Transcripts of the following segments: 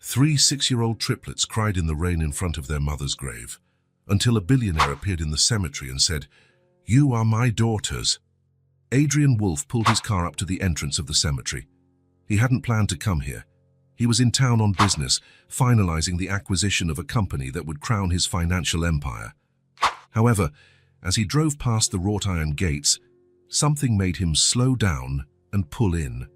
Three 6-year-old triplets cried in the rain in front of their mother's grave, until a billionaire appeared in the cemetery and said, "You are my daughters." Adrian Wolfe pulled his car up to the entrance of the cemetery. He hadn't planned to come here. He was in town on business, finalizing the acquisition of a company that would crown his financial empire. However, as he drove past the wrought iron gates, something made him slow down and pull in.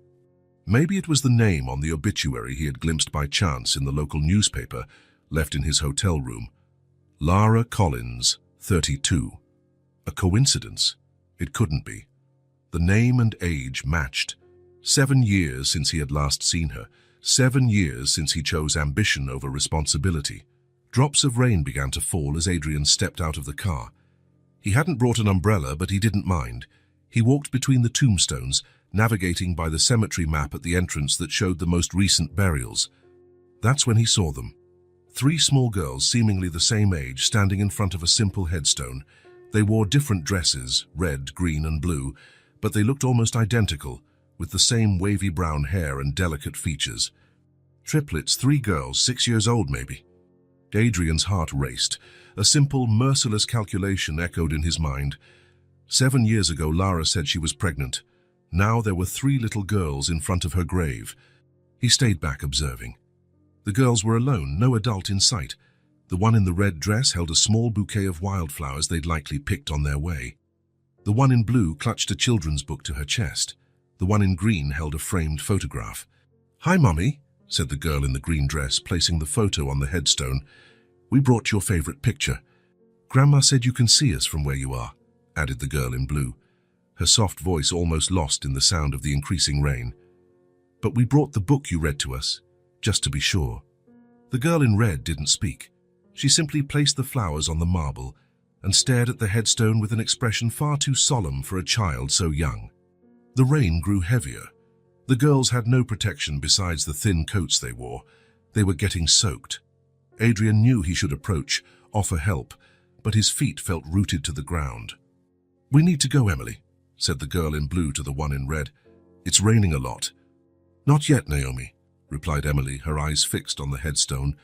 Maybe it was the name on the obituary he had glimpsed by chance in the local newspaper left in his hotel room. Lara Collins, 32. A coincidence? It couldn't be. The name and age matched. 7 years since he had last seen her. 7 years since he chose ambition over responsibility. Drops of rain began to fall as Adrian stepped out of the car. He hadn't brought an umbrella, but he didn't mind. He walked between the tombstones, navigating by the cemetery map at the entrance that showed the most recent burials. That's when he saw them. 3 small girls, seemingly the same age, standing in front of a simple headstone. They wore different dresses, red, green, and blue, but they looked almost identical, with the same wavy brown hair and delicate features. Triplets, 3 girls, 6 years old maybe. Adrian's heart raced. A simple, merciless calculation echoed in his mind. 7 years ago, Lara said she was pregnant. Now there were 3 little girls in front of her grave. He stayed back observing. The girls were alone, no adult in sight. The one in the red dress held a small bouquet of wildflowers they'd likely picked on their way. The one in blue clutched a children's book to her chest. The one in green held a framed photograph. "Hi, Mummy," said the girl in the green dress, placing the photo on the headstone. "We brought your favorite picture. Grandma said you can see us from where you are," added the girl in blue, her soft voice almost lost in the sound of the increasing rain. "But we brought the book you read to us, just to be sure." The girl in red didn't speak. She simply placed the flowers on the marble and stared at the headstone with an expression far too solemn for a child so young. The rain grew heavier. The girls had no protection besides the thin coats they wore. They were getting soaked. Adrian knew he should approach, offer help, but his feet felt rooted to the ground. "We need to go, Emily," said the girl in blue to the one in red. "It's raining a lot." "Not yet, Naomi," replied Emily, her eyes fixed on the headstone.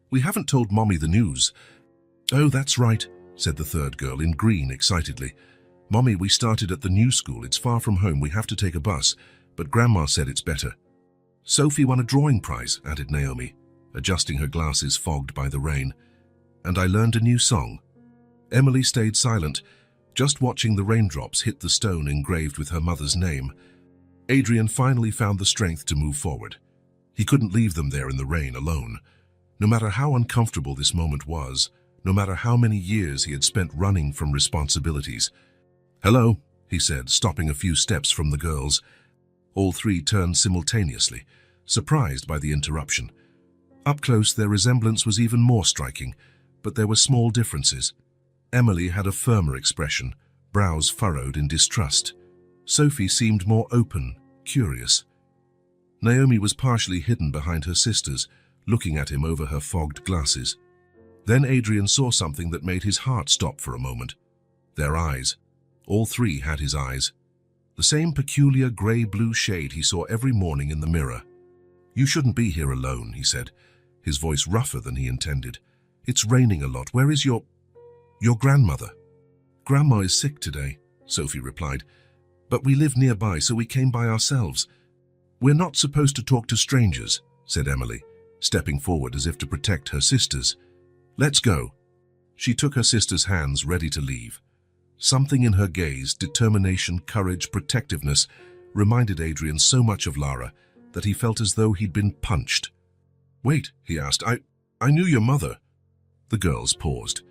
"We haven't told Mommy the news." "Oh, that's right," said the third girl in green excitedly. "Mommy, we started at the new school. It's far from home. We have to take a bus, but Grandma said it's better." "Sophie won a drawing prize," added Naomi, adjusting her glasses fogged by the rain. "And I learned a new song." Emily stayed silent, just watching the raindrops hit the stone engraved with her mother's name. Adrian finally found the strength to move forward. He couldn't leave them there in the rain alone. No matter how uncomfortable this moment was, no matter how many years he had spent running from responsibilities. "Hello," he said, stopping a few steps from the girls. All 3 turned simultaneously, surprised by the interruption. Up close, their resemblance was even more striking, but there were small differences. Emily had a firmer expression, brows furrowed in distrust. Sophie seemed more open, curious. Naomi was partially hidden behind her sisters, looking at him over her fogged glasses. Then Adrian saw something that made his heart stop for a moment. Their eyes. All 3 had his eyes. The same peculiar grey-blue shade he saw every morning in the mirror. "You shouldn't be here alone," he said, his voice rougher than he intended. "It's raining a lot. Where is your grandmother?" "Grandma is sick today," Sophie replied. "But we live nearby, so we came by ourselves." "We're not supposed to talk to strangers," said Emily, stepping forward as if to protect her sisters. "Let's go." She took her sister's hands, ready to leave. Something in her gaze, determination, courage, protectiveness, reminded Adrian so much of Lara that he felt as though he'd been punched. "Wait," he asked, I knew your mother." The girls paused.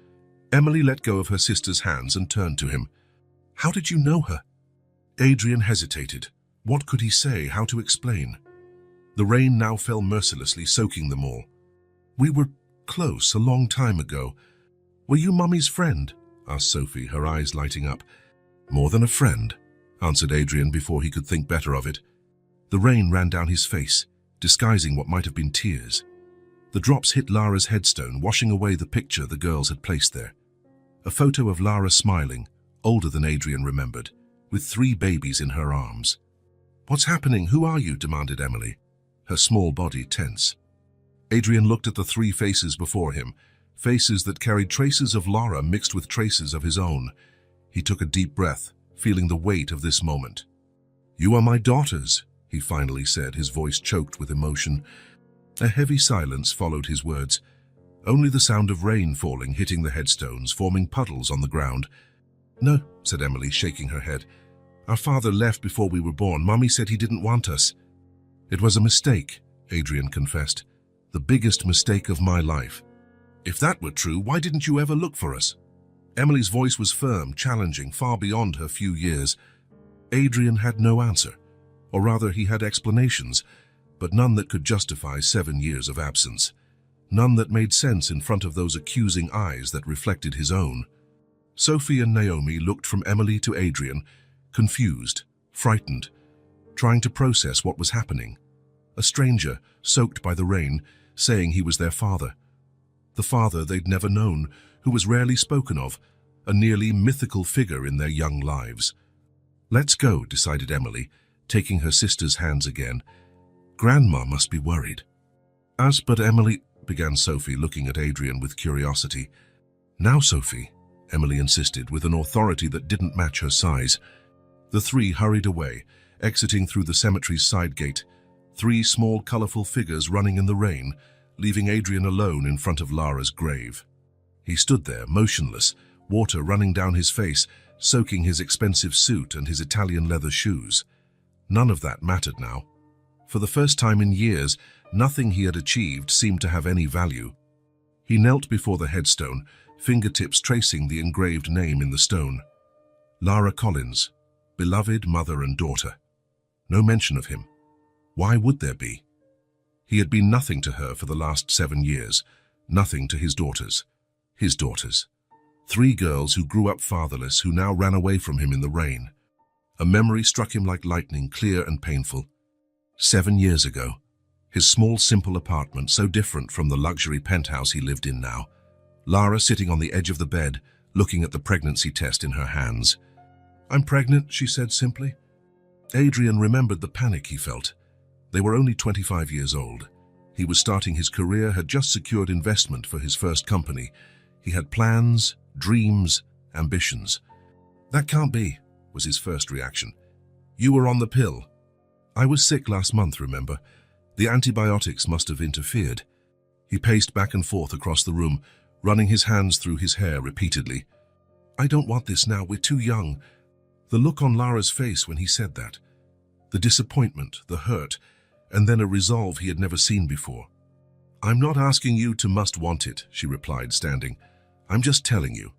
Emily let go of her sister's hands and turned to him. "How did you know her?" Adrian hesitated. What could he say, how to explain? The rain now fell mercilessly, soaking them all. "We were close a long time ago. Were you Mummy's friend?" asked Sophie, her eyes lighting up. "More than a friend," answered Adrian before he could think better of it. The rain ran down his face, disguising what might have been tears. The drops hit Lara's headstone, washing away the picture the girls had placed there. A photo of Lara smiling, older than Adrian remembered, with 3 babies in her arms. "What's happening? Who are you?" demanded Emily, her small body tense. Adrian looked at the three faces before him, faces that carried traces of Lara mixed with traces of his own. He took a deep breath, feeling the weight of this moment. "You are my daughters," he finally said, his voice choked with emotion. A heavy silence followed his words. Only the sound of rain falling, hitting the headstones, forming puddles on the ground. "No," said Emily, shaking her head. "Our father left before we were born. Mommy said he didn't want us." "It was a mistake," Adrian confessed. "The biggest mistake of my life." "If that were true, why didn't you ever look for us?" Emily's voice was firm, challenging, far beyond her few years. Adrian had no answer, or rather he had explanations, but none that could justify 7 years of absence. None that made sense in front of those accusing eyes that reflected his own. Sophie and Naomi looked from Emily to Adrian, confused, frightened, trying to process what was happening. A stranger, soaked by the rain, saying he was their father. The father they'd never known, who was rarely spoken of, a nearly mythical figure in their young lives. "Let's go," decided Emily, taking her sister's hands again. "Grandma must be worried." But Emily," began Sophie, looking at Adrian with curiosity. "Now, Sophie," Emily insisted, with an authority that didn't match her size. The three hurried away, exiting through the cemetery's side gate, 3 small, colorful figures running in the rain, leaving Adrian alone in front of Lara's grave. He stood there, motionless, water running down his face, soaking his expensive suit and his Italian leather shoes. None of that mattered now. For the first time in years, nothing he had achieved seemed to have any value. He knelt before the headstone, fingertips tracing the engraved name in the stone. Lara Collins, beloved mother and daughter. No mention of him. Why would there be? He had been nothing to her for the last 7 years, nothing to his daughters. His daughters. 3 girls who grew up fatherless, who now ran away from him in the rain. A memory struck him like lightning, clear and painful. 7 years ago. His small, simple apartment, so different from the luxury penthouse he lived in now. Lara sitting on the edge of the bed, looking at the pregnancy test in her hands. "I'm pregnant," she said simply. Adrian remembered the panic he felt. They were only 25 years old. He was starting his career, had just secured investment for his first company. He had plans, dreams, ambitions. "That can't be," was his first reaction. "You were on the pill." "I was sick last month, remember? The antibiotics must have interfered." He paced back and forth across the room, running his hands through his hair repeatedly. "I don't want this now, we're too young." The look on Lara's face when he said that. The disappointment, the hurt, and then a resolve he had never seen before. "I'm not asking you to must want it," she replied, standing. "I'm just telling you.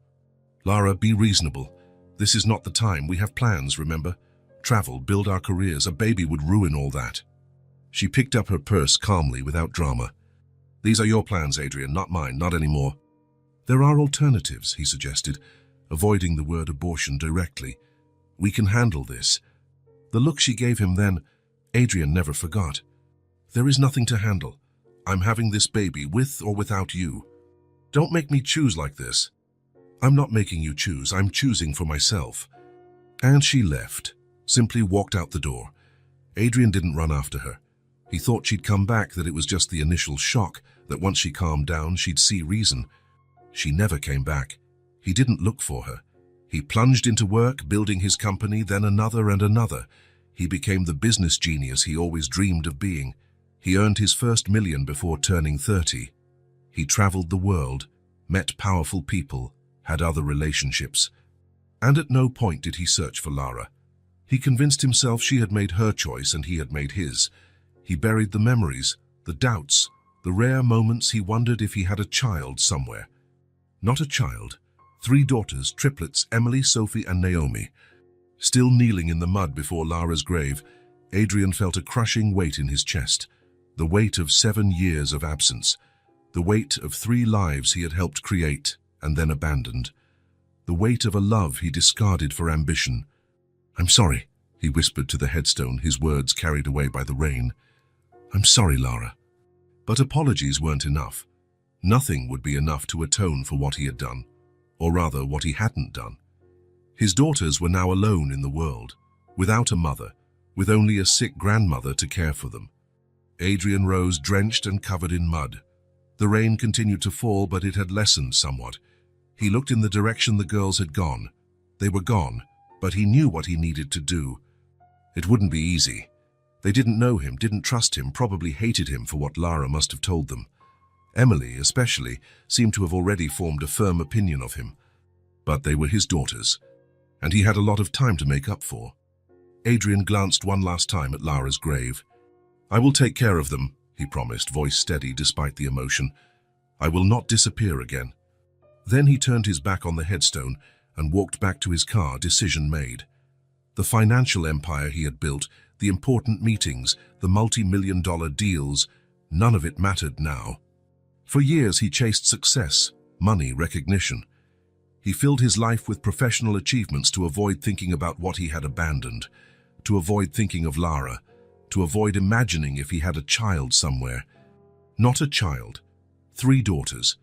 Lara, be reasonable. This is not the time. We have plans, remember? Travel, build our careers. A baby would ruin all that." She picked up her purse calmly, without drama. "These are your plans, Adrian, not mine, not anymore." "There are alternatives," he suggested, avoiding the word abortion directly. "We can handle this." The look she gave him then, Adrian never forgot. "There is nothing to handle. I'm having this baby, with or without you. Don't make me choose like this." "I'm not making you choose, I'm choosing for myself." And she left, simply walked out the door. Adrian didn't run after her. He thought she'd come back, that it was just the initial shock, that once she calmed down, she'd see reason. She never came back. He didn't look for her. He plunged into work, building his company, then another and another. He became the business genius he always dreamed of being. He earned his first million before turning 30. He traveled the world, met powerful people, had other relationships. And at no point did he search for Lara. He convinced himself she had made her choice and he had made his. He buried the memories, the doubts, the rare moments he wondered if he had a child somewhere. Not a child. 3 daughters, triplets, Emily, Sophie, and Naomi. Still kneeling in the mud before Lara's grave, Adrian felt a crushing weight in his chest. The weight of 7 years of absence. The weight of 3 lives he had helped create and then abandoned. The weight of a love he discarded for ambition. "I'm sorry," he whispered to the headstone, his words carried away by the rain. "I'm sorry, Lara." But apologies weren't enough. Nothing would be enough to atone for what he had done, or rather what he hadn't done. His daughters were now alone in the world, without a mother, with only a sick grandmother to care for them. Adrian rose drenched and covered in mud. The rain continued to fall, but it had lessened somewhat. He looked in the direction the girls had gone. They were gone, but he knew what he needed to do. It wouldn't be easy. They didn't know him, didn't trust him, probably hated him for what Lara must have told them. Emily, especially, seemed to have already formed a firm opinion of him. But they were his daughters, and he had a lot of time to make up for. Adrian glanced one last time at Lara's grave. "I will take care of them," he promised, voice steady despite the emotion. "I will not disappear again." Then he turned his back on the headstone and walked back to his car, decision made. The financial empire he had built, the important meetings, the multi-million-dollar deals, none of it mattered now. For years he chased success, money, recognition. He filled his life with professional achievements to avoid thinking about what he had abandoned, to avoid thinking of Lara, to avoid imagining if he had a child somewhere. Not a child. 3 daughters.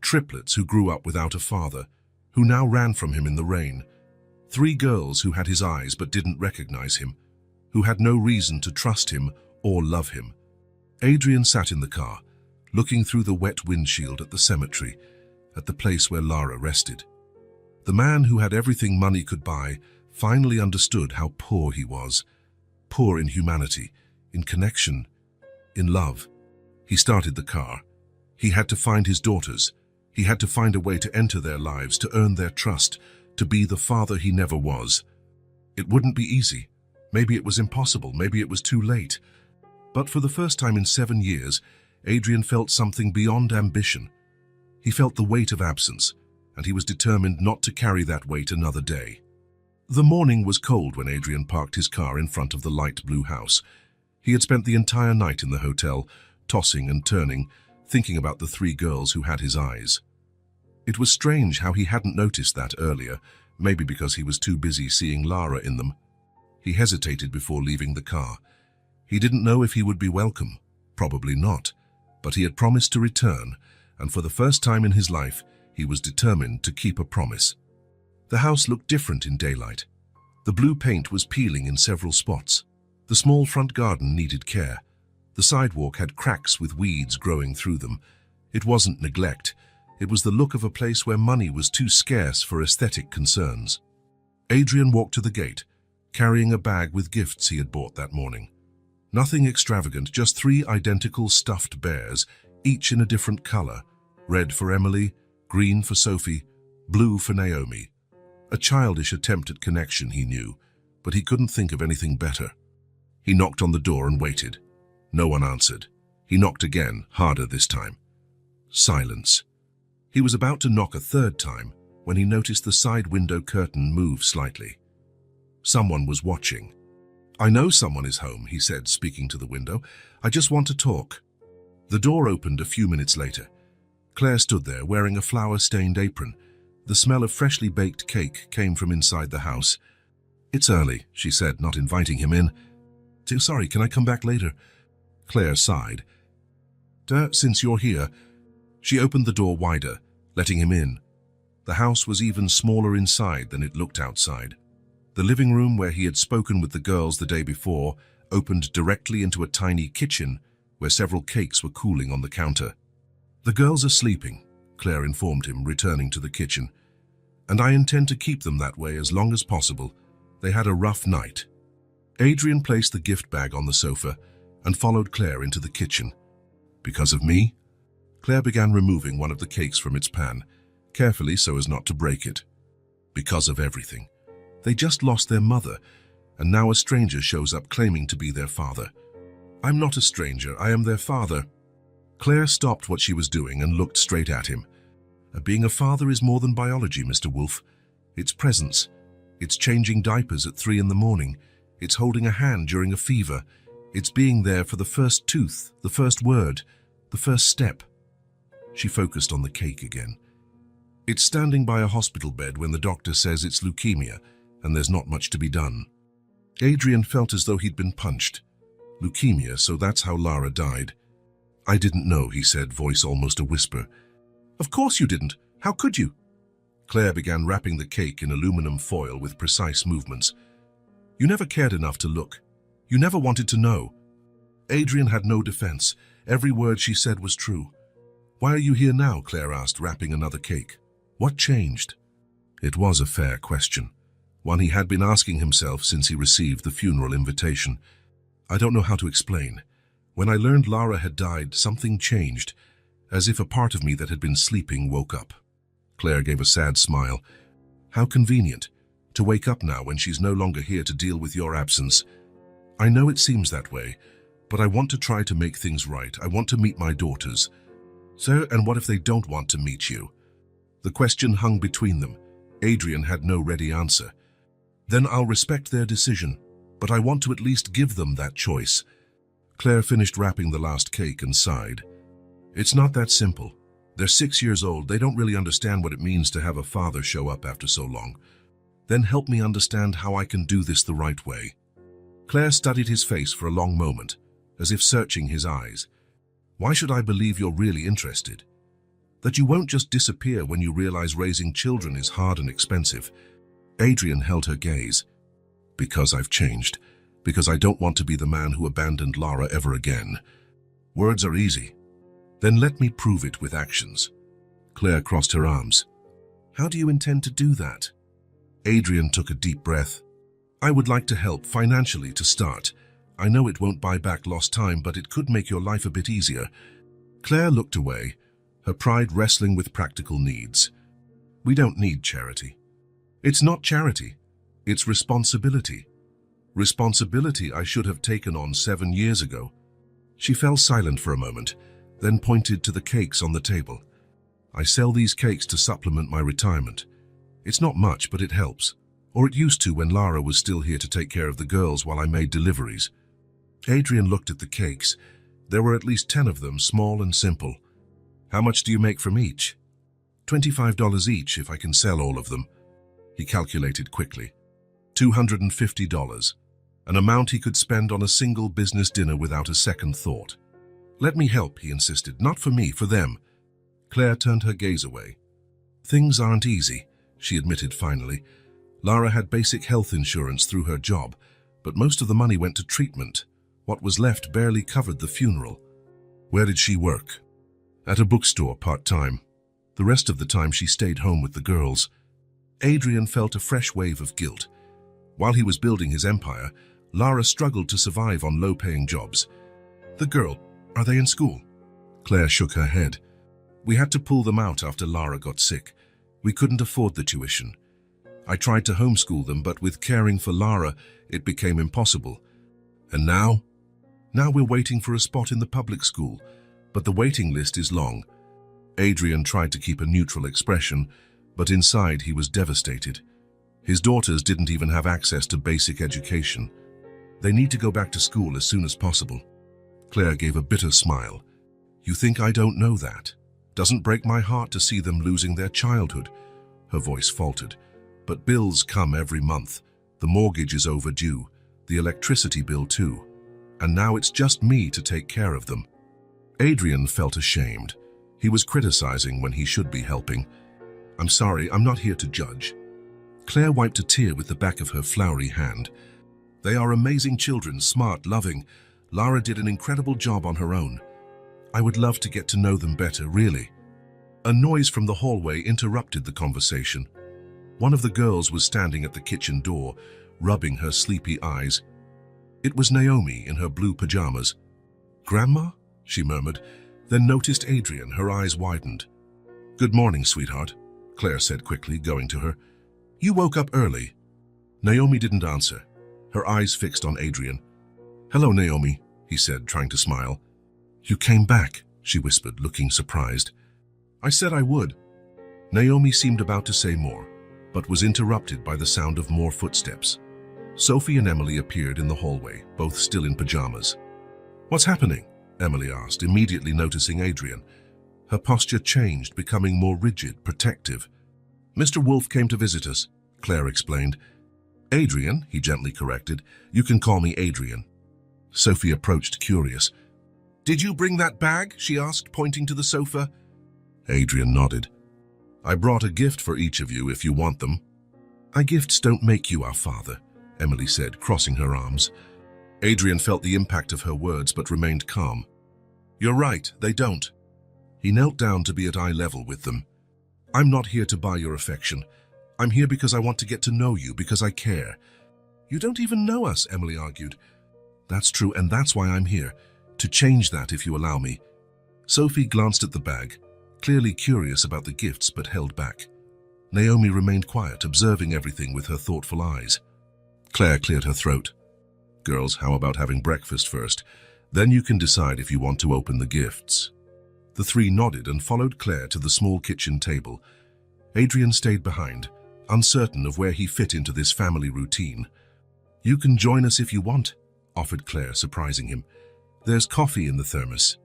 Triplets who grew up without a father, who now ran from him in the rain. 3 girls who had his eyes but didn't recognize him, who had no reason to trust him or love him. Adrian sat in the car, looking through the wet windshield at the cemetery, at the place where Lara rested. The man who had everything money could buy finally understood how poor he was. Poor in humanity, in connection, in love. He started the car. He had to find his daughters. He had to find a way to enter their lives, to earn their trust, to be the father he never was. It wouldn't be easy. Maybe it was impossible. Maybe it was too late. But for the first time in 7 years, Adrian felt something beyond ambition. He felt the weight of absence, and he was determined not to carry that weight another day. The morning was cold when Adrian parked his car in front of the light blue house. He had spent the entire night in the hotel, tossing and turning, thinking about the 3 girls who had his eyes. It was strange how he hadn't noticed that earlier, maybe because he was too busy seeing Lara in them. He hesitated before leaving the car. He didn't know if he would be welcome. Probably not. But he had promised to return, and for the first time in his life, he was determined to keep a promise. The house looked different in daylight. The blue paint was peeling in several spots. The small front garden needed care. The sidewalk had cracks with weeds growing through them. It wasn't neglect. It was the look of a place where money was too scarce for aesthetic concerns. Adrian walked to the gate, carrying a bag with gifts he had bought that morning. Nothing extravagant, just 3 identical stuffed bears, each in a different color. Red for Emily, green for Sophie, blue for Naomi. A childish attempt at connection, he knew, but he couldn't think of anything better. He knocked on the door and waited. No one answered. He knocked again, harder this time. Silence. He was about to knock a 3rd time when he noticed the side window curtain move slightly. Someone was watching. "I know someone is home," he said, speaking to the window. "I just want to talk." The door opened a few minutes later. Claire stood there wearing a flour-stained apron. The smell of freshly baked cake came from inside the house. "It's early," she said, not inviting him in. "Sorry, can I come back later?" Claire sighed. "Since you're here." She opened the door wider, letting him in. The house was even smaller inside than it looked outside. The living room, where he had spoken with the girls the day before, opened directly into a tiny kitchen where several cakes were cooling on the counter. "The girls are sleeping," Claire informed him, returning to the kitchen. "And I intend to keep them that way as long as possible. They had a rough night." Adrian placed the gift bag on the sofa and followed Claire into the kitchen. "Because of me?" Claire began removing one of the cakes from its pan, carefully so as not to break it. "Because of everything. They just lost their mother, and now a stranger shows up claiming to be their father." "I'm not a stranger, I am their father." Claire stopped what she was doing and looked straight at him. "Being a father is more than biology, Mr. Wolf. It's presence. It's changing diapers at 3 in the morning. It's holding a hand during a fever. It's being there for the first tooth, the first word, the first step." She focused on the cake again. "It's standing by a hospital bed when the doctor says it's leukemia, and there's not much to be done." Adrian felt as though he'd been punched. Leukemia, so that's how Lara died. "I didn't know," he said, voice almost a whisper. "Of course you didn't. How could you?" Claire began wrapping the cake in aluminum foil with precise movements. "You never cared enough to look. You never wanted to know." Adrian had no defense. Every word she said was true. "Why are you here now?" Claire asked, wrapping another cake. "What changed?" It was a fair question, one he had been asking himself since he received the funeral invitation. "I don't know how to explain. When I learned Lara had died, something changed, as if a part of me that had been sleeping woke up." Claire gave a sad smile. "How convenient, to wake up now when she's no longer here to deal with your absence. I know it seems that way, but I want to try to make things right. I want to meet my daughters." "So, and what if they don't want to meet you?" The question hung between them. Adrian had no ready answer. "Then I'll respect their decision, but I want to at least give them that choice." Claire finished wrapping the last cake and sighed. "It's not that simple. They're 6 years old. They don't really understand what it means to have a father show up after so long. Then help me understand how I can do this the right way." Claire studied his face for a long moment, as if searching his eyes. "Why should I believe you're really interested? That you won't just disappear when you realize raising children is hard and expensive?" Adrian held her gaze. "Because I've changed. Because I don't want to be the man who abandoned Lara ever again. Words are easy. Then let me prove it with actions." Claire crossed her arms. "How do you intend to do that?" Adrian took a deep breath. "I would like to help financially to start. I know it won't buy back lost time, but it could make your life a bit easier." Claire looked away, her pride wrestling with practical needs. "We don't need charity." "It's not charity. It's responsibility. Responsibility I should have taken on 7 years ago." She fell silent for a moment, then pointed to the cakes on the table. "I sell these cakes to supplement my retirement. It's not much, but it helps. Or it used to when Lara was still here to take care of the girls while I made deliveries." Adrian looked at the cakes. There were at least 10 of them, small and simple. "How much do you make from each?" $25 each if I can sell all of them." He calculated quickly. $250, an amount he could spend on a single business dinner without a second thought. "Let me help," he insisted. "Not for me, for them." Claire turned her gaze away. "Things aren't easy," she admitted finally. "Lara had basic health insurance through her job, but most of the money went to treatment. What was left barely covered the funeral." "Where did she work?" "At a bookstore, part-time. The rest of the time she stayed home with the girls." Adrian felt a fresh wave of guilt. While he was building his empire, Lara struggled to survive on low-paying jobs. "The girl, are they in school?" Claire shook her head. "We had to pull them out after Lara got sick. We couldn't afford the tuition. I tried to homeschool them, but with caring for Lara, it became impossible. And now? Now we're waiting for a spot in the public school, but the waiting list is long." Adrian tried to keep a neutral expression, but inside he was devastated. His daughters didn't even have access to basic education. They need to go back to school as soon as possible. Claire gave a bitter smile. "You think I don't know that? Doesn't break my heart to see them losing their childhood." Her voice faltered. "But bills come every month. The mortgage is overdue, the electricity bill too. And now it's just me to take care of them." Adrian felt ashamed. He was criticizing when he should be helping. "I'm sorry, I'm not here to judge." Claire wiped a tear with the back of her flowery hand. "They are amazing children, smart, loving. Lara did an incredible job on her own. I would love to get to know them better, really." A noise from the hallway interrupted the conversation. One of the girls was standing at the kitchen door, rubbing her sleepy eyes. It was Naomi in her blue pajamas. "Grandma?" she murmured, then noticed Adrian. Her eyes widened. "Good morning, sweetheart," Claire said quickly, going to her. "You woke up early." Naomi didn't answer, her eyes fixed on Adrian. "Hello, Naomi," he said, trying to smile. "You came back," she whispered, looking surprised. "I said I would." Naomi seemed about to say more, but was interrupted by the sound of more footsteps. Sophie and Emily appeared in the hallway, both still in pajamas. "What's happening?" Emily asked, immediately noticing Adrian. Her posture changed, becoming more rigid, protective. "Mr. Wolf came to visit us," Claire explained. "Adrian," he gently corrected. "You can call me Adrian." Sophie approached, curious. "Did you bring that bag?" she asked, pointing to the sofa. Adrian nodded. "I brought a gift for each of you if you want them." "Our gifts don't make you our father," Emily said, crossing her arms. Adrian felt the impact of her words but remained calm. You're right, they don't. He knelt down to be at eye level with them. I'm not here to buy your affection. I'm here because I want to get to know you, because I care. You don't even know us, Emily argued. That's true, and that's why I'm here. To change that, if you allow me. Sophie glanced at the bag, clearly curious about the gifts but held back. Naomi remained quiet, observing everything with her thoughtful eyes. Claire cleared her throat. Girls, how about having breakfast first? Then you can decide if you want to open the gifts. The three nodded and followed Claire to the small kitchen table. Adrian stayed behind, uncertain of where he fit into this family routine. You can join us if you want, offered Claire, surprising him. There's coffee in the thermos.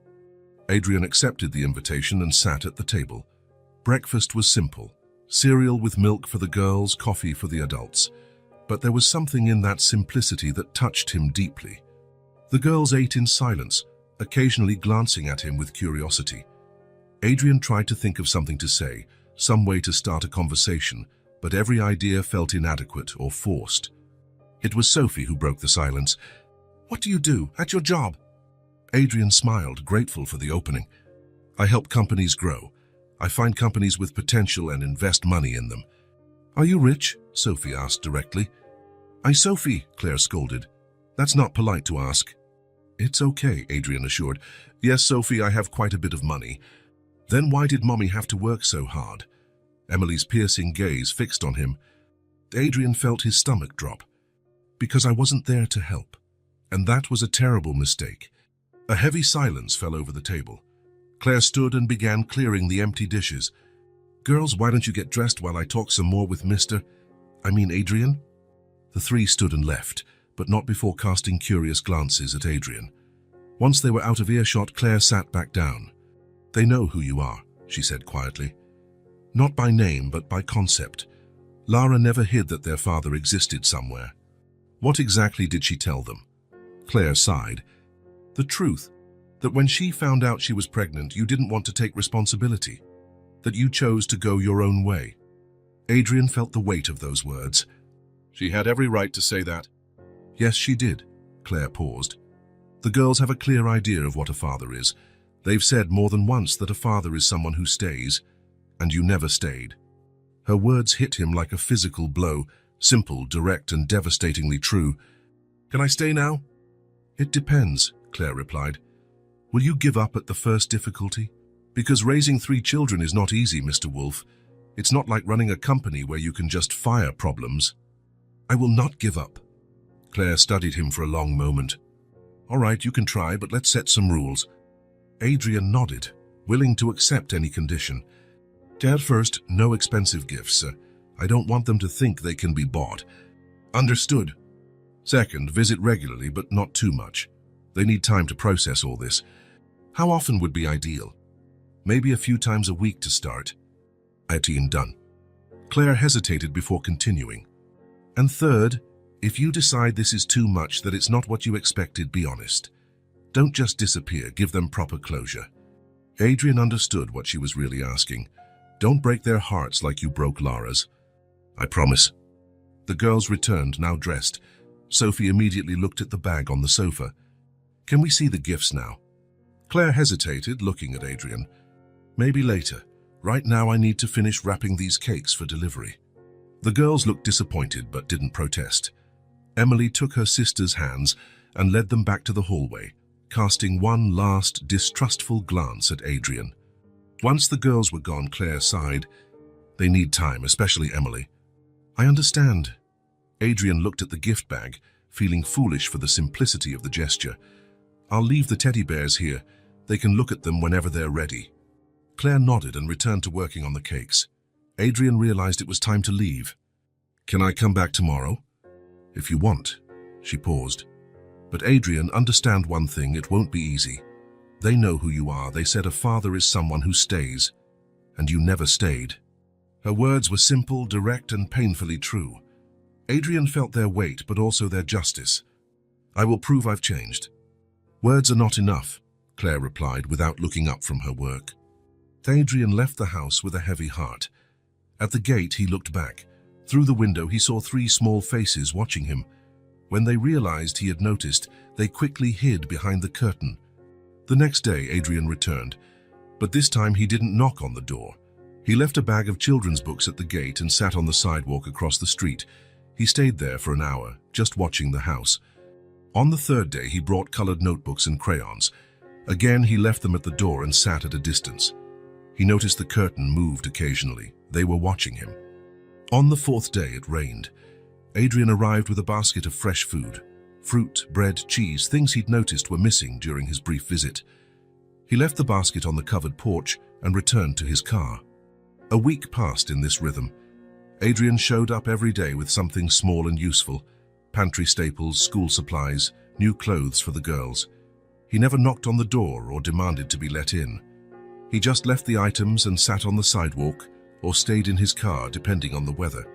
Adrian accepted the invitation and sat at the table. Breakfast was simple. Cereal with milk for the girls, coffee for the adults. But there was something in that simplicity that touched him deeply. The girls ate in silence, occasionally glancing at him with curiosity. Adrian tried to think of something to say, some way to start a conversation, but every idea felt inadequate or forced. It was Sophie who broke the silence. What do you do at your job? Adrian smiled, grateful for the opening. I help companies grow. I find companies with potential and invest money in them. Are you rich? Sophie asked directly. Sophie, Claire scolded. That's not polite to ask. It's okay, Adrian assured. Yes, Sophie, I have quite a bit of money. Then why did Mommy have to work so hard? Emily's piercing gaze fixed on him. Adrian felt his stomach drop. Because I wasn't there to help. And that was a terrible mistake. A heavy silence fell over the table. Claire stood and began clearing the empty dishes. Girls, why don't you get dressed while I talk some more with Adrian? The three stood and left, but not before casting curious glances at Adrian. Once they were out of earshot, Claire sat back down. They know who you are, she said quietly. Not by name, but by concept. Lara never hid that their father existed somewhere. What exactly did she tell them? Claire sighed. The truth, that when she found out she was pregnant, you didn't want to take responsibility, that you chose to go your own way. Adrian felt the weight of those words. She had every right to say that. Yes, she did. Claire paused. The girls have a clear idea of what a father is. They've said more than once that a father is someone who stays, and you never stayed. Her words hit him like a physical blow, simple, direct, and devastatingly true. Can I stay now? It depends, Claire replied. Will you give up at the first difficulty? Because raising 3 children is not easy, Mr. Wolf. It's not like running a company where you can just fire problems. I will not give up. Claire studied him for a long moment. All right, you can try, but let's set some rules. Adrian nodded, willing to accept any condition. Dad, first, no expensive gifts. I don't want them to think they can be bought. Understood. Second, visit regularly, but not too much. They need time to process all this. How often would be ideal? Maybe a few times a week to start. Done. Claire hesitated before continuing. And third, if you decide this is too much, that it's not what you expected, be honest. Don't just disappear, give them proper closure. Adrian understood what she was really asking. Don't break their hearts like you broke Lara's. I promise. The girls returned, now dressed. Sophie immediately looked at the bag on the sofa. Can we see the gifts now? Claire hesitated, looking at Adrian. Maybe later. Right now I need to finish wrapping these cakes for delivery. The girls looked disappointed but didn't protest. Emily took her sister's hands and led them back to the hallway, casting one last distrustful glance at Adrian. Once the girls were gone, Claire sighed. They need time, especially Emily. I understand. Adrian looked at the gift bag, feeling foolish for the simplicity of the gesture. I'll leave the teddy bears here. They can look at them whenever they're ready. Claire nodded and returned to working on the cakes. Adrian realized it was time to leave. Can I come back tomorrow? If you want. She paused. But Adrian, understand one thing, it won't be easy. They know who you are. They said a father is someone who stays. And you never stayed. Her words were simple, direct, and painfully true. Adrian felt their weight, but also their justice. I will prove I've changed. Words are not enough, Claire replied without looking up from her work. Adrian left the house with a heavy heart. At the gate, he looked back. Through the window, he saw 3 small faces watching him. When they realized he had noticed, they quickly hid behind the curtain. The next day, Adrian returned, but this time he didn't knock on the door. He left a bag of children's books at the gate and sat on the sidewalk across the street. He stayed there for an hour, just watching the house. On the third day, he brought colored notebooks and crayons. Again, he left them at the door and sat at a distance. He noticed the curtain moved occasionally. They were watching him. On the fourth day, it rained. Adrian arrived with a basket of fresh food. Fruit, bread, cheese, things he'd noticed were missing during his brief visit. He left the basket on the covered porch and returned to his car. A week passed in this rhythm. Adrian showed up every day with something small and useful: pantry staples, school supplies, new clothes for the girls. He never knocked on the door or demanded to be let in. He just left the items and sat on the sidewalk or stayed in his car, depending on the weather.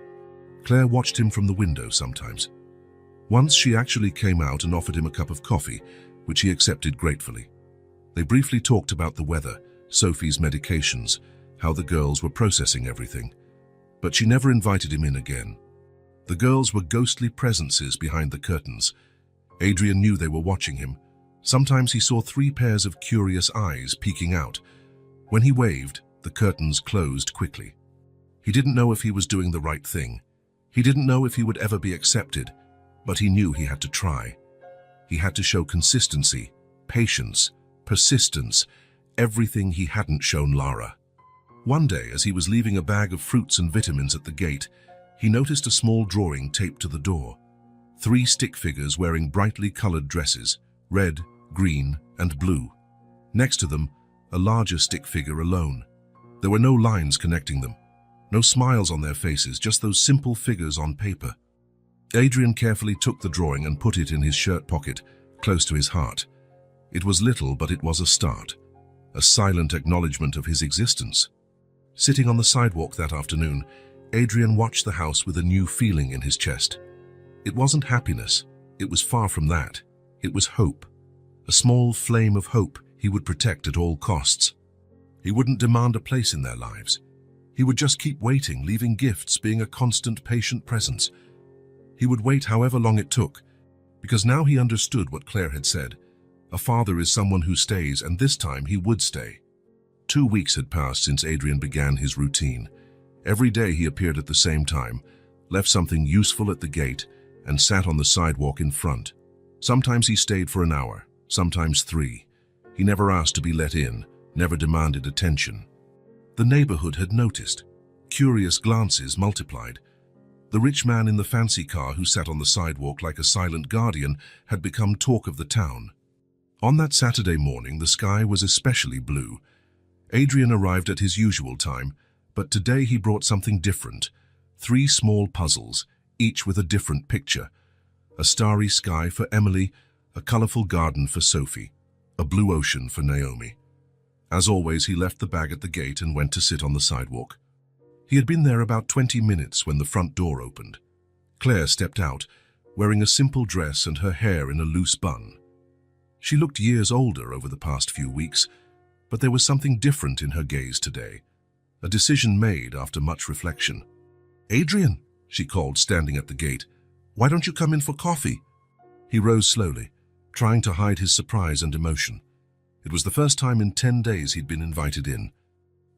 Claire watched him from the window sometimes. Once she actually came out and offered him a cup of coffee, which he accepted gratefully. They briefly talked about the weather, Sophie's medications, how the girls were processing everything. But she never invited him in again. The girls were ghostly presences behind the curtains. Adrian knew they were watching him. Sometimes he saw 3 pairs of curious eyes peeking out. When he waved, the curtains closed quickly. He didn't know if he was doing the right thing. He didn't know if he would ever be accepted, but he knew he had to try. He had to show consistency, patience, persistence, everything he hadn't shown Lara. One day, as he was leaving a bag of fruits and vitamins at the gate, he noticed a small drawing taped to the door. 3 stick figures wearing brightly colored dresses, red, green, and blue. Next to them, a larger stick figure alone. There were no lines connecting them, no smiles on their faces, just those simple figures on paper. Adrian carefully took the drawing and put it in his shirt pocket, close to his heart. It was little, but it was a start, a silent acknowledgement of his existence. Sitting on the sidewalk that afternoon, Adrian watched the house with a new feeling in his chest. It wasn't happiness. It was far from that. It was hope. A small flame of hope he would protect at all costs. He wouldn't demand a place in their lives. He would just keep waiting, leaving gifts, being a constant, patient presence. He would wait however long it took, because now he understood what Claire had said. A father is someone who stays, and this time he would stay. 2 weeks had passed since Adrian began his routine. Every day he appeared at the same time, left something useful at the gate, and sat on the sidewalk in front. Sometimes he stayed for an hour, sometimes 3. He never asked to be let in, never demanded attention. The neighborhood had noticed. Curious glances multiplied. The rich man in the fancy car who sat on the sidewalk like a silent guardian had become talk of the town. On that Saturday morning, the sky was especially blue. Adrian arrived at his usual time, but today he brought something different. 3 small puzzles, each with a different picture. A starry sky for Emily, a colorful garden for Sophie, a blue ocean for Naomi. As always, he left the bag at the gate and went to sit on the sidewalk. He had been there about 20 minutes when the front door opened. Claire stepped out, wearing a simple dress and her hair in a loose bun. She looked years older over the past few weeks, but there was something different in her gaze today, a decision made after much reflection. "Adrian," she called, standing at the gate, "why don't you come in for coffee?" He rose slowly, trying to hide his surprise and emotion. It was the first time in 10 days he'd been invited in.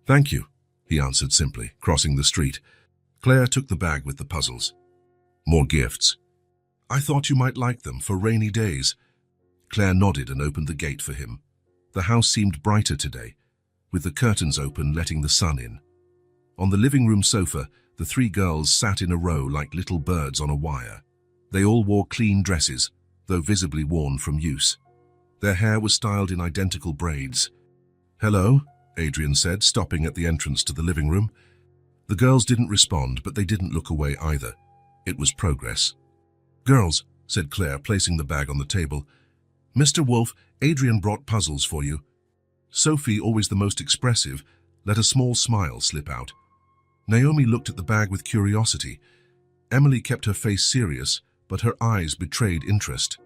"Thank you," he answered simply, crossing the street. Claire took the bag with the puzzles. "More gifts. I thought you might like them for rainy days." Claire nodded and opened the gate for him. The house seemed brighter today, with the curtains open, letting the sun in. On the living room sofa, the 3 girls sat in a row like little birds on a wire. They all wore clean dresses, though visibly worn from use. Their hair was styled in identical braids. "Hello," Adrian said, stopping at the entrance to the living room. The girls didn't respond, but they didn't look away either. It was progress. "Girls," said Claire, placing the bag on the table, "Mr. Wolf, Adrian brought puzzles for you." Sophie, always the most expressive, let a small smile slip out. Naomi looked at the bag with curiosity. Emily kept her face serious, but her eyes betrayed interest.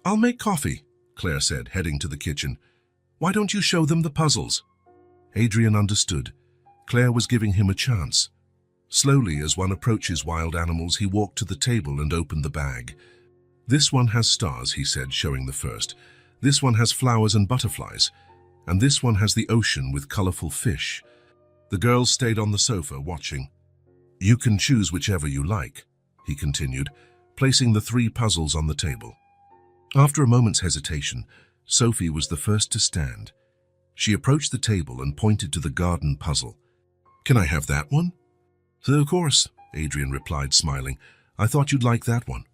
"I'll make coffee," Claire said, heading to the kitchen. "Why don't you show them the puzzles?" Adrian understood. Claire was giving him a chance. Slowly, as one approaches wild animals, he walked to the table and opened the bag. "This one has stars," he said, showing the first. "This one has flowers and butterflies. And this one has the ocean with colorful fish." The girls stayed on the sofa, watching. "You can choose whichever you like," he continued, placing the 3 puzzles on the table. After a moment's hesitation, Sophie was the first to stand. She approached the table and pointed to the garden puzzle. "Can I have that one?" "Of course," Adrian replied, smiling. "I thought you'd like that one."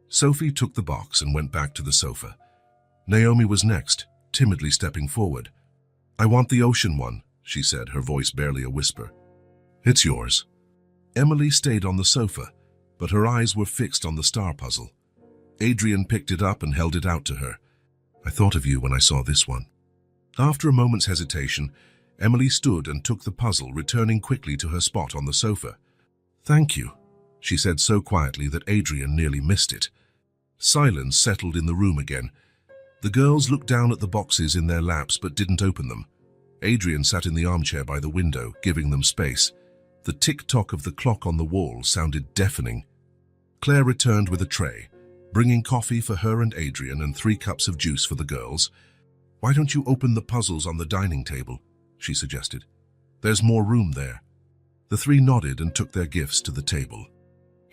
Sophie took the box and went back to the sofa. Naomi was next, timidly stepping forward. "I want the ocean one," she said, her voice barely a whisper. "It's yours." Emily stayed on the sofa, but her eyes were fixed on the star puzzle. Adrian picked it up and held it out to her. "I thought of you when I saw this one." After a moment's hesitation, Emily stood and took the puzzle, returning quickly to her spot on the sofa. "Thank you," she said so quietly that Adrian nearly missed it. Silence settled in the room again. The girls looked down at the boxes in their laps but didn't open them. Adrian sat in the armchair by the window, giving them space. The tick-tock of the clock on the wall sounded deafening. Claire returned with a tray, bringing coffee for her and Adrian and 3 cups of juice for the girls. "Why don't you open the puzzles on the dining table?" she suggested. "There's more room there." The 3 nodded and took their gifts to the table.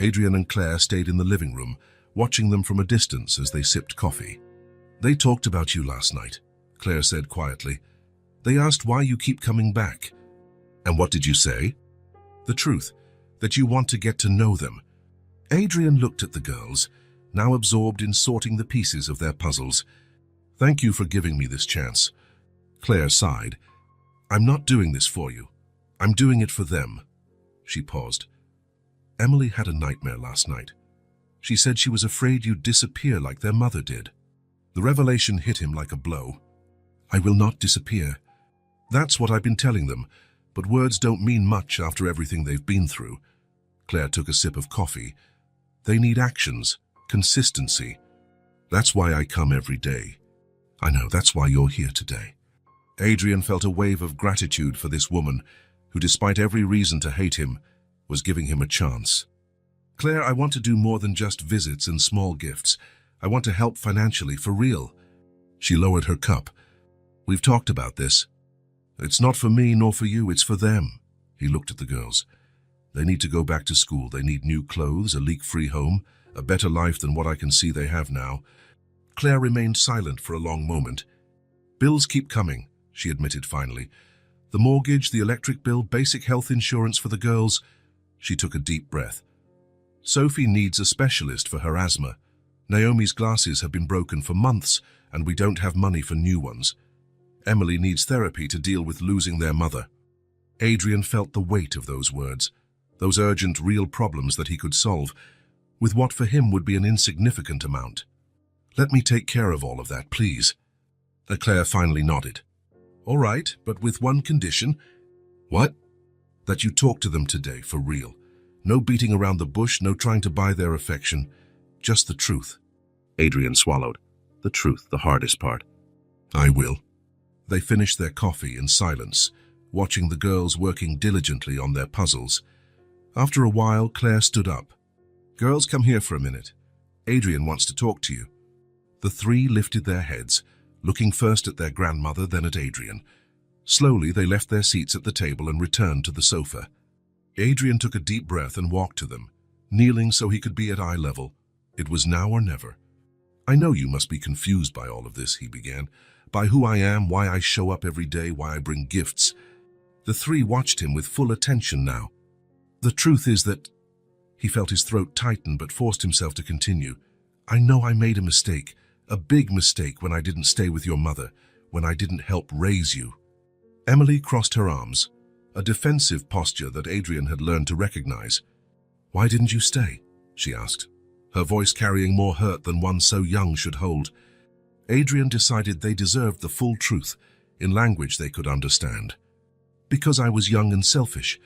Adrian and Claire stayed in the living room, watching them from a distance as they sipped coffee. "They talked about you last night," Claire said quietly. "They asked why you keep coming back." "And what did you say?" "The truth, that you want to get to know them." Adrian looked at the girls, now absorbed in sorting the pieces of their puzzles. "Thank you for giving me this chance." Claire sighed. "I'm not doing this for you. I'm doing it for them." She paused. "Emily had a nightmare last night. She said she was afraid you'd disappear like their mother did." The revelation hit him like a blow. "I will not disappear. That's what I've been telling them, but words don't mean much after everything they've been through." Claire took a sip of coffee. "They need actions, consistency. That's why I come every day. I know, that's why you're here today." Adrian felt a wave of gratitude for this woman, who, despite every reason to hate him, was giving him a chance. "Claire, I want to do more than just visits and small gifts. I want to help financially, for real." She lowered her cup. "We've talked about this. It's not for me nor for you, it's for them." He looked at the girls. "They need to go back to school. They need new clothes, a leak-free home, a better life than what I can see they have now." Claire remained silent for a long moment. "Bills keep coming," she admitted finally. "The mortgage, the electric bill, basic health insurance for the girls." She took a deep breath. "Sophie needs a specialist for her asthma. Naomi's glasses have been broken for months, and we don't have money for new ones. Emily needs therapy to deal with losing their mother." Adrian felt the weight of those words, those urgent, real problems that he could solve, with what for him would be an insignificant amount. "Let me take care of all of that, please." Claire finally nodded. "All right, but with one condition." "What?" "That you talk to them today, for real. No beating around the bush, no trying to buy their affection. Just the truth." Adrian swallowed. The truth, the hardest part. "I will." They finished their coffee in silence, watching the girls working diligently on their puzzles. After a while, Claire stood up. "Girls, come here for a minute. Adrian wants to talk to you." The 3 lifted their heads, looking first at their grandmother, then at Adrian. Slowly, they left their seats at the table and returned to the sofa. Adrian took a deep breath and walked to them, kneeling so he could be at eye level. It was now or never. "I know you must be confused by all of this," he began. "By who I am, why I show up every day, why I bring gifts." The 3 watched him with full attention now. "The truth is that..." He felt his throat tighten but forced himself to continue. "I know I made a mistake, a big mistake, when I didn't stay with your mother, when I didn't help raise you." Emily crossed her arms, a defensive posture that Adrian had learned to recognize. "Why didn't you stay?" she asked, her voice carrying more hurt than one so young should hold. Adrian decided they deserved the full truth, in language they could understand. "Because I was young and selfish,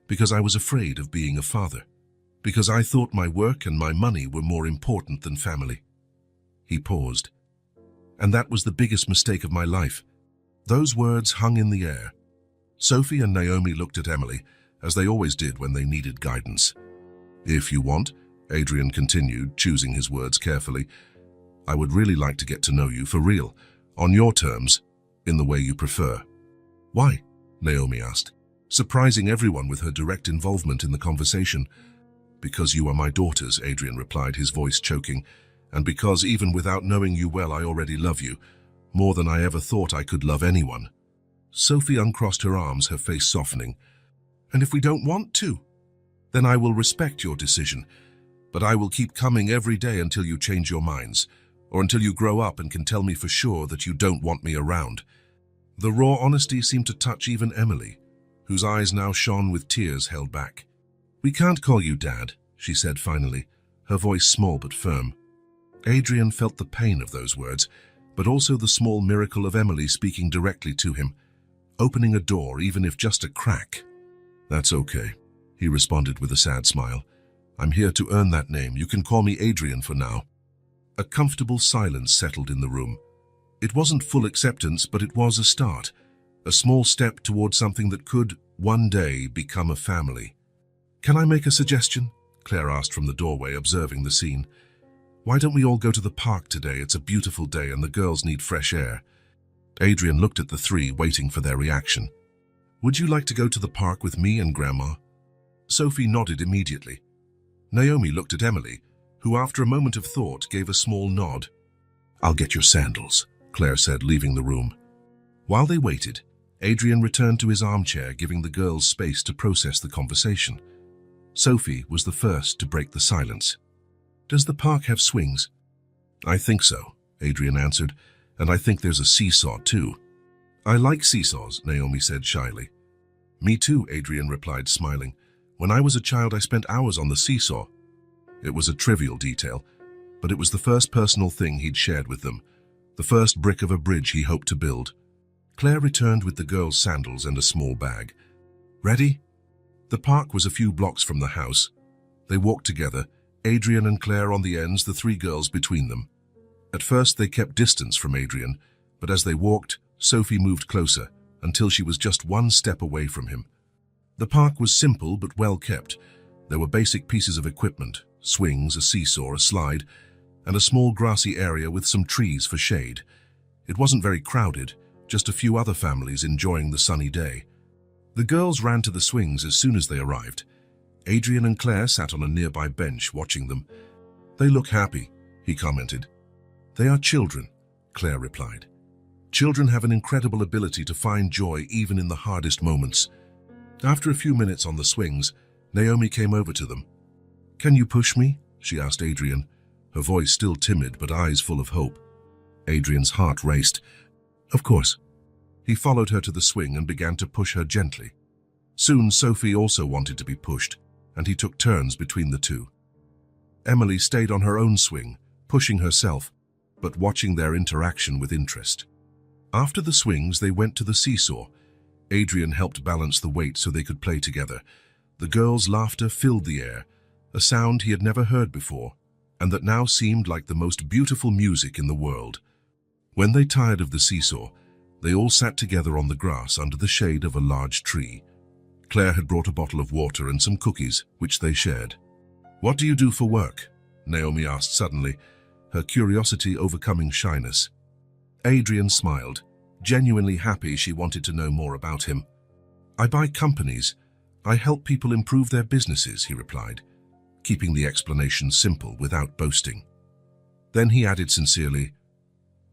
because I was afraid of being a father, because I thought my work and my money were more important than family." He paused. "And that was the biggest mistake of my life." Those words hung in the air. Sophie and Naomi looked at Emily, as they always did when they needed guidance. "If you want, Adrian continued, choosing his words carefully. I would really like to get to know you for real, on your terms, in the way you prefer. Why? Naomi asked, surprising everyone with her direct involvement in the conversation. Because you are my daughters, Adrian replied, his voice choking, and because even without knowing you well I already love you, more than I ever thought I could love anyone. Sophie uncrossed her arms, her face softening. And if we don't want to? Then I will respect your decision, but I will keep coming every day until you change your minds, or until you grow up and can tell me for sure that you don't want me around. The raw honesty seemed to touch even Emily, whose eyes now shone with tears held back. We can't call you Dad, she said finally, her voice small but firm. Adrian felt the pain of those words, but also the small miracle of Emily speaking directly to him, opening a door even if just a crack. That's okay, he responded with a sad smile. I'm here to earn that name. You can call me Adrian for now. A comfortable silence settled in the room. It wasn't full acceptance, but it was a start, a small step towards something that could, one day, become a family. Can I make a suggestion? Claire asked from the doorway, observing the scene. Why don't we all go to the park today? It's a beautiful day and the girls need fresh air. Adrian looked at the three, waiting for their reaction. Would you like to go to the park with me and Grandma? Sophie nodded immediately. Naomi looked at Emily, who after a moment of thought gave a small nod. I'll get your sandals, Claire said, leaving the room. While they waited, Adrian returned to his armchair, giving the girls space to process the conversation. Sophie was the first to break the silence. Does the park have swings? I think so, Adrian answered, and I think there's a seesaw too. I like seesaws, Naomi said shyly. Me too, Adrian replied, smiling. When I was a child, I spent hours on the seesaw. It was a trivial detail, but it was the first personal thing he'd shared with them, the first brick of a bridge he hoped to build. Claire returned with the girls' sandals and a small bag. Ready? The park was a few blocks from the house. They walked together, Adrian and Claire on the ends, the three girls between them. At first they kept distance from Adrian, but as they walked, Sophie moved closer, until she was just one step away from him. The park was simple but well kept. There were basic pieces of equipment, swings, a seesaw, a slide, and a small grassy area with some trees for shade. It wasn't very crowded, just a few other families enjoying the sunny day. The girls ran to the swings as soon as they arrived. Adrian and Claire sat on a nearby bench watching them. They look happy, he commented. They are children, Claire replied. Children have an incredible ability to find joy even in the hardest moments. After a few minutes on the swings, Naomi came over to them. Can you push me? She asked Adrian, her voice still timid but eyes full of hope. Adrian's heart raced. Of course. He followed her to the swing and began to push her gently. Soon Sophie also wanted to be pushed, and he took turns between the two. Emily stayed on her own swing, pushing herself, but watching their interaction with interest. After the swings, they went to the seesaw. Adrian helped balance the weight so they could play together. The girls' laughter filled the air, a sound he had never heard before, and that now seemed like the most beautiful music in the world. When they tired of the seesaw, they all sat together on the grass under the shade of a large tree. Claire had brought a bottle of water and some cookies, which they shared. What do you do for work? Naomi asked suddenly, her curiosity overcoming shyness. Adrian smiled, genuinely happy she wanted to know more about him. I buy companies. I help people improve their businesses, he replied, keeping the explanation simple without boasting. Then he added sincerely,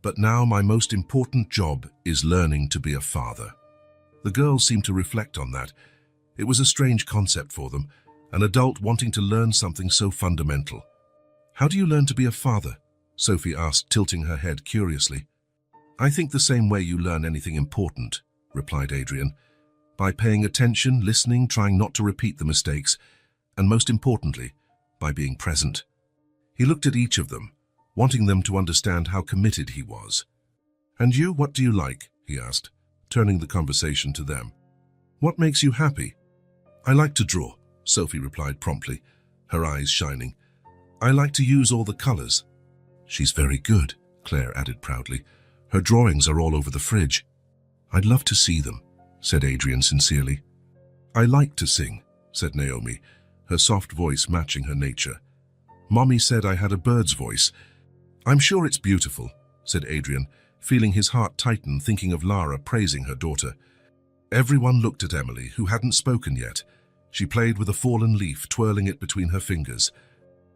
but now my most important job is learning to be a father. The girls seemed to reflect on that. It was a strange concept for them, an adult wanting to learn something so fundamental. How do you learn to be a father? Sophie asked, tilting her head curiously. I think the same way you learn anything important, replied Adrian, by paying attention, listening, trying not to repeat the mistakes, and most importantly, by being present. He looked at each of them, wanting them to understand how committed he was. And you, what do you like? He asked, turning the conversation to them. What makes you happy? I like to draw, Sophie replied promptly, her eyes shining. I like to use all the colors. She's very good, Claire added proudly. Her drawings are all over the fridge. I'd love to see them, said Adrian sincerely. I like to sing, said Naomi, her soft voice matching her nature. Mommy said I had a bird's voice. I'm sure it's beautiful, said Adrian, feeling his heart tighten thinking of Lara praising her daughter. Everyone looked at Emily, who hadn't spoken yet. She played with a fallen leaf, twirling it between her fingers.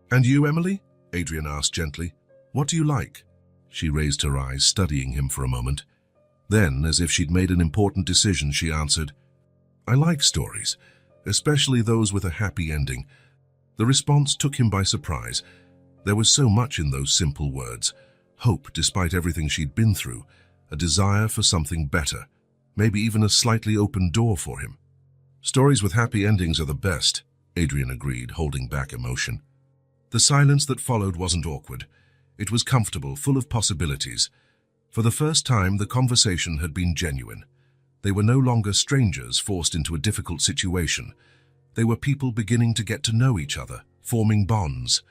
And you, Emily? Adrian asked gently. What do you like? She raised her eyes, studying him for a moment. Then, as if she'd made an important decision, she answered, I like stories, especially those with a happy ending. The response took him by surprise. There was so much in those simple words. Hope despite everything she'd been through, a desire for something better, maybe even a slightly open door for him. Stories with happy endings are the best, Adrian agreed, holding back emotion. The silence that followed wasn't awkward. It was comfortable, full of possibilities. For the first time, the conversation had been genuine. They were no longer strangers forced into a difficult situation. They were people beginning to get to know each other, forming bonds.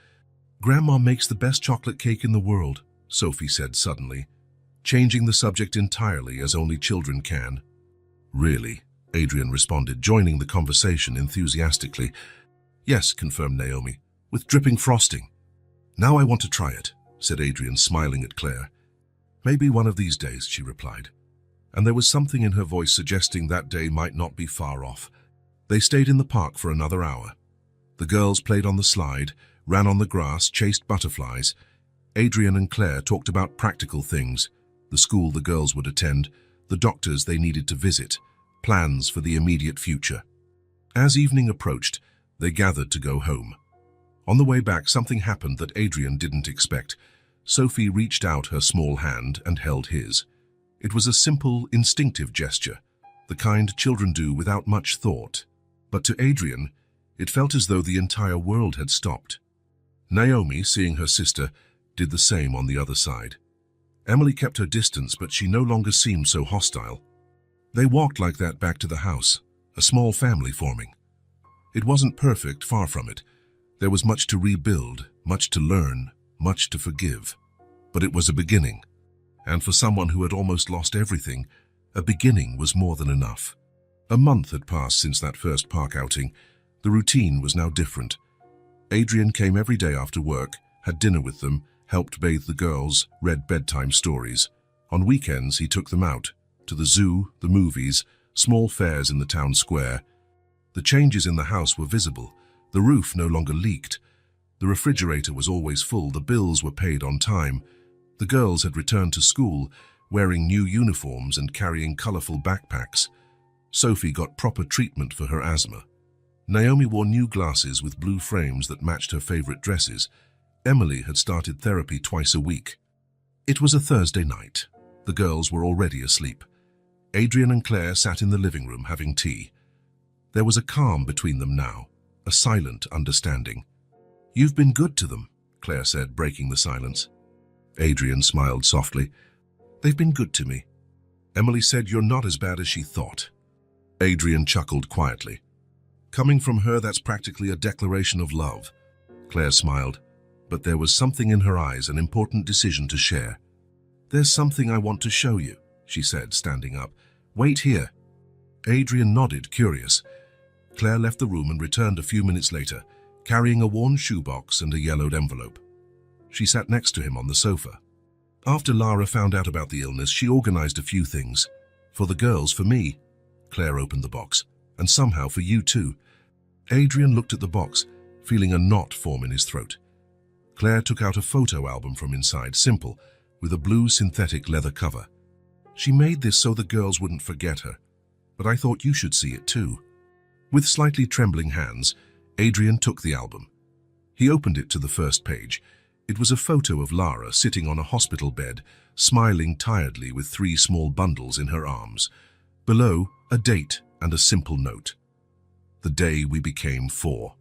Grandma makes the best chocolate cake in the world, Sophie said suddenly, changing the subject entirely as only children can. Really? Adrian responded, joining the conversation enthusiastically. Yes, confirmed Naomi, with dripping frosting. Now I want to try it, said Adrian, smiling at Claire. Maybe one of these days, she replied. And there was something in her voice suggesting that day might not be far off. They stayed in the park for another hour. The girls played on the slide, ran on the grass, chased butterflies. Adrian and Claire talked about practical things, the school the girls would attend, the doctors they needed to visit, plans for the immediate future. As evening approached, they gathered to go home. On the way back, something happened that Adrian didn't expect. Sophie reached out her small hand and held his. It was a simple, instinctive gesture, the kind children do without much thought. But to Adrian, it felt as though the entire world had stopped. Naomi, seeing her sister, did the same on the other side. Emily kept her distance, but she no longer seemed so hostile. They walked like that back to the house, a small family forming. It wasn't perfect, far from it. There was much to rebuild, much to learn, much to forgive. But it was a beginning. And for someone who had almost lost everything, a beginning was more than enough. A month had passed since that first park outing. The routine was now different. Adrian came every day after work, had dinner with them, helped bathe the girls, read bedtime stories. On weekends, he took them out, to the zoo, the movies, small fairs in the town square. The changes in the house were visible. The roof no longer leaked. The refrigerator was always full. The bills were paid on time. The girls had returned to school, wearing new uniforms and carrying colorful backpacks. Sophie got proper treatment for her asthma. Naomi wore new glasses with blue frames that matched her favorite dresses. Emily had started therapy twice a week. It was a Thursday night. The girls were already asleep. Adrian and Claire sat in the living room having tea. There was a calm between them now, a silent understanding. You've been good to them, Claire said, breaking the silence. Adrian smiled softly. They've been good to me. Emily said you're not as bad as she thought. Adrian chuckled quietly. Coming from her, that's practically a declaration of love. Claire smiled, but there was something in her eyes, an important decision to share. There's something I want to show you, she said, standing up. Wait here. Adrian nodded, curious. Claire left the room and returned a few minutes later, carrying a worn shoebox and a yellowed envelope. She sat next to him on the sofa. After Lara found out about the illness, she organized a few things. For the girls, for me. Claire opened the box. And somehow for you too. Adrian looked at the box, feeling a knot form in his throat. Claire took out a photo album from inside, simple, with a blue synthetic leather cover. She made this so the girls wouldn't forget her, but I thought you should see it too. With slightly trembling hands, Adrian took the album. He opened it to the first page. It was a photo of Lara sitting on a hospital bed, smiling tiredly with 3 small bundles in her arms. Below, a date and a simple note. The day we became 4.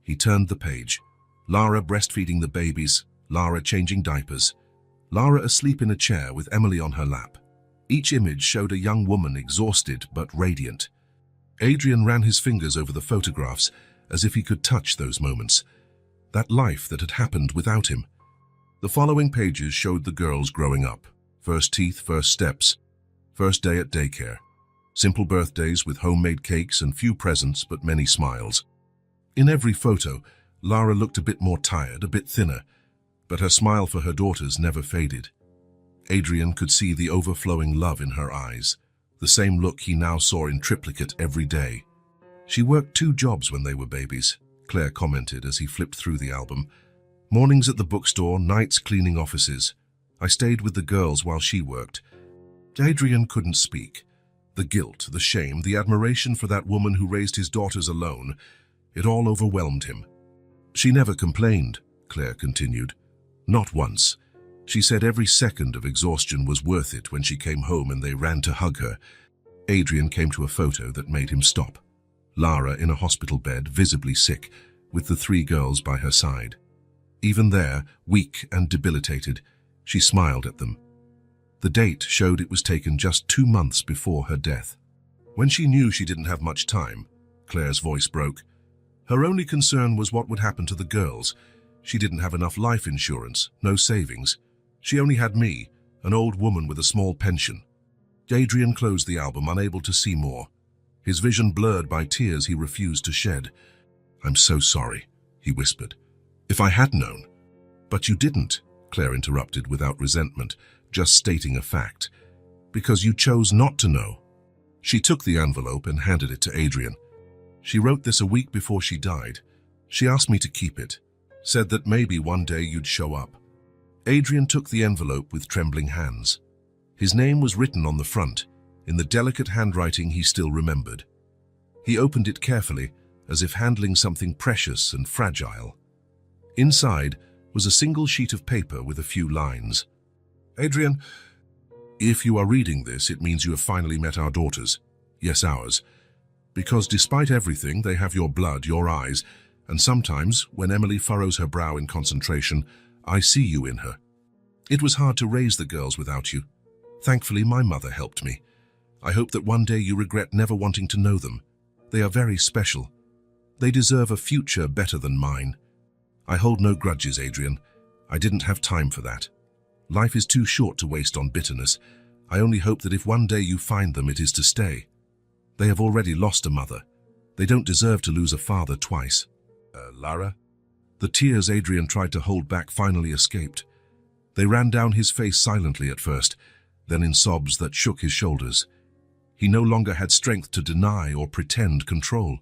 He turned the page. Lara breastfeeding the babies, Lara changing diapers, Lara asleep in a chair with Emily on her lap. Each image showed a young woman exhausted but radiant. Adrian ran his fingers over the photographs as if he could touch those moments. That life that had happened without him. The following pages showed the girls growing up. First teeth, first steps, first day at daycare. Simple birthdays with homemade cakes and few presents but many smiles. In every photo, Lara looked a bit more tired, a bit thinner, but her smile for her daughters never faded. Adrian could see the overflowing love in her eyes, the same look he now saw in triplicate every day. She worked 2 jobs when they were babies, Claire commented as he flipped through the album. Mornings at the bookstore, nights cleaning offices. I stayed with the girls while she worked. Adrian couldn't speak. The guilt, the shame, the admiration for that woman who raised his daughters alone, it all overwhelmed him. She never complained, Claire continued. Not once. She said every second of exhaustion was worth it when she came home and they ran to hug her. Adrian came to a photo that made him stop. Lara in a hospital bed, visibly sick, with the 3 girls by her side. Even there, weak and debilitated, she smiled at them. The date showed it was taken just 2 months before her death. When she knew she didn't have much time, Claire's voice broke. Her only concern was what would happen to the girls. She didn't have enough life insurance, no savings. She only had me, an old woman with a small pension. Adrian closed the album, unable to see more. His vision blurred by tears he refused to shed. "I'm so sorry," he whispered. "If I had known." "But you didn't," Claire interrupted without resentment, just stating a fact. "Because you chose not to know." She took the envelope and handed it to Adrian. "She wrote this a week before she died. She asked me to keep it, said that maybe one day you'd show up." Adrian took the envelope with trembling hands. His name was written on the front, in the delicate handwriting he still remembered. He opened it carefully, as if handling something precious and fragile. Inside was a single sheet of paper with a few lines. "Adrian, if you are reading this, it means you have finally met our daughters. Yes, ours. Because despite everything, they have your blood, your eyes, and sometimes, when Emily furrows her brow in concentration, I see you in her. It was hard to raise the girls without you. Thankfully, my mother helped me. I hope that one day you regret never wanting to know them. They are very special. They deserve a future better than mine. I hold no grudges, Adrian. I didn't have time for that. Life is too short to waste on bitterness. I only hope that if one day you find them, it is to stay. They have already lost a mother. They don't deserve to lose a father twice." "Lara?" The tears Adrian tried to hold back finally escaped. They ran down his face silently at first, then in sobs that shook his shoulders. He no longer had strength to deny or pretend control.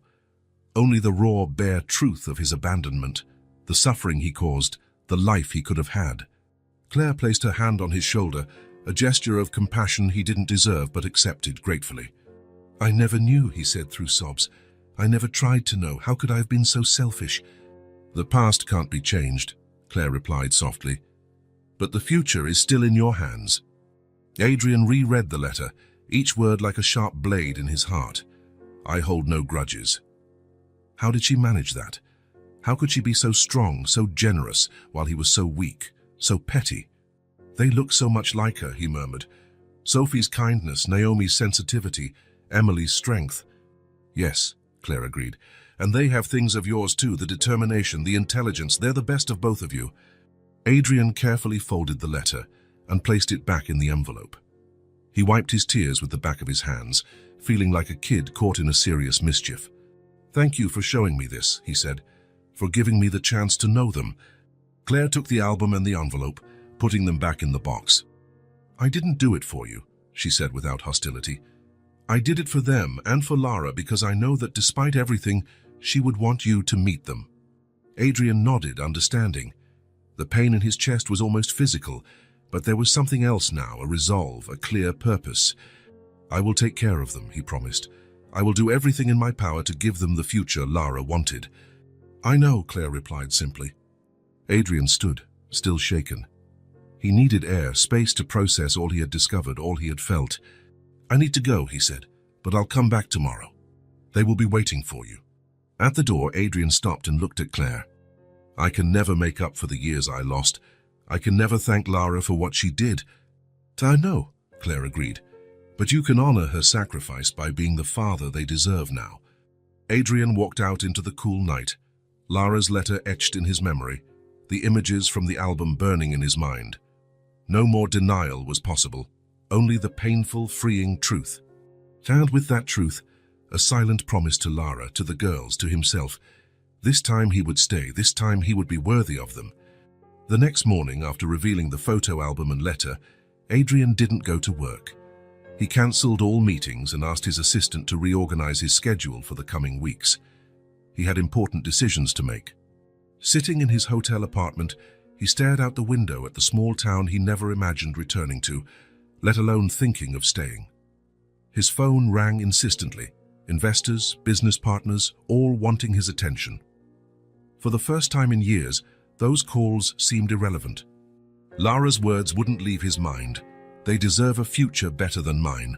Only the raw, bare truth of his abandonment, the suffering he caused, the life he could have had. Claire placed her hand on his shoulder, a gesture of compassion he didn't deserve but accepted gratefully. "I never knew," he said through sobs. "I never tried to know. How could I have been so selfish?" "The past can't be changed," Claire replied softly. "But the future is still in your hands." Adrian reread the letter, each word like a sharp blade in his heart. "I hold no grudges." How did she manage that? How could she be so strong, so generous, while he was so weak, so petty? "They look so much like her," he murmured. "Sophie's kindness, Naomi's sensitivity, Emily's strength." "Yes," Claire agreed. "And they have things of yours too, the determination, the intelligence. They're the best of both of you." Adrian carefully folded the letter and placed it back in the envelope. He wiped his tears with the back of his hands, feeling like a kid caught in a serious mischief. "Thank you for showing me this," he said, "for giving me the chance to know them." Claire took the album and the envelope, putting them back in the box. "I didn't do it for you," she said without hostility. "I did it for them and for Lara because I know that despite everything, she would want you to meet them." Adrian nodded, understanding. The pain in his chest was almost physical, but there was something else now, a resolve, a clear purpose. "I will take care of them," he promised. "I will do everything in my power to give them the future Lara wanted." "I know," Claire replied simply. Adrian stood, still shaken. He needed air, space to process all he had discovered, all he had felt. "I need to go," he said, "but I'll come back tomorrow. They will be waiting for you." At the door, Adrian stopped and looked at Claire. "I can never make up for the years I lost. I can never thank Lara for what she did." "I know," Claire agreed, "but you can honor her sacrifice by being the father they deserve now." Adrian walked out into the cool night, Lara's letter etched in his memory, the images from the album burning in his mind. No more denial was possible, only the painful, freeing truth. And with that truth, a silent promise to Lara, to the girls, to himself. This time he would stay, this time he would be worthy of them. The next morning, after revealing the photo album and letter, Adrian didn't go to work. He cancelled all meetings and asked his assistant to reorganize his schedule for the coming weeks. He had important decisions to make. Sitting in his hotel apartment, he stared out the window at the small town he never imagined returning to, let alone thinking of staying. His phone rang insistently. Investors, business partners, all wanting his attention. For the first time in years, those calls seemed irrelevant. Lara's words wouldn't leave his mind. They deserve a future better than mine.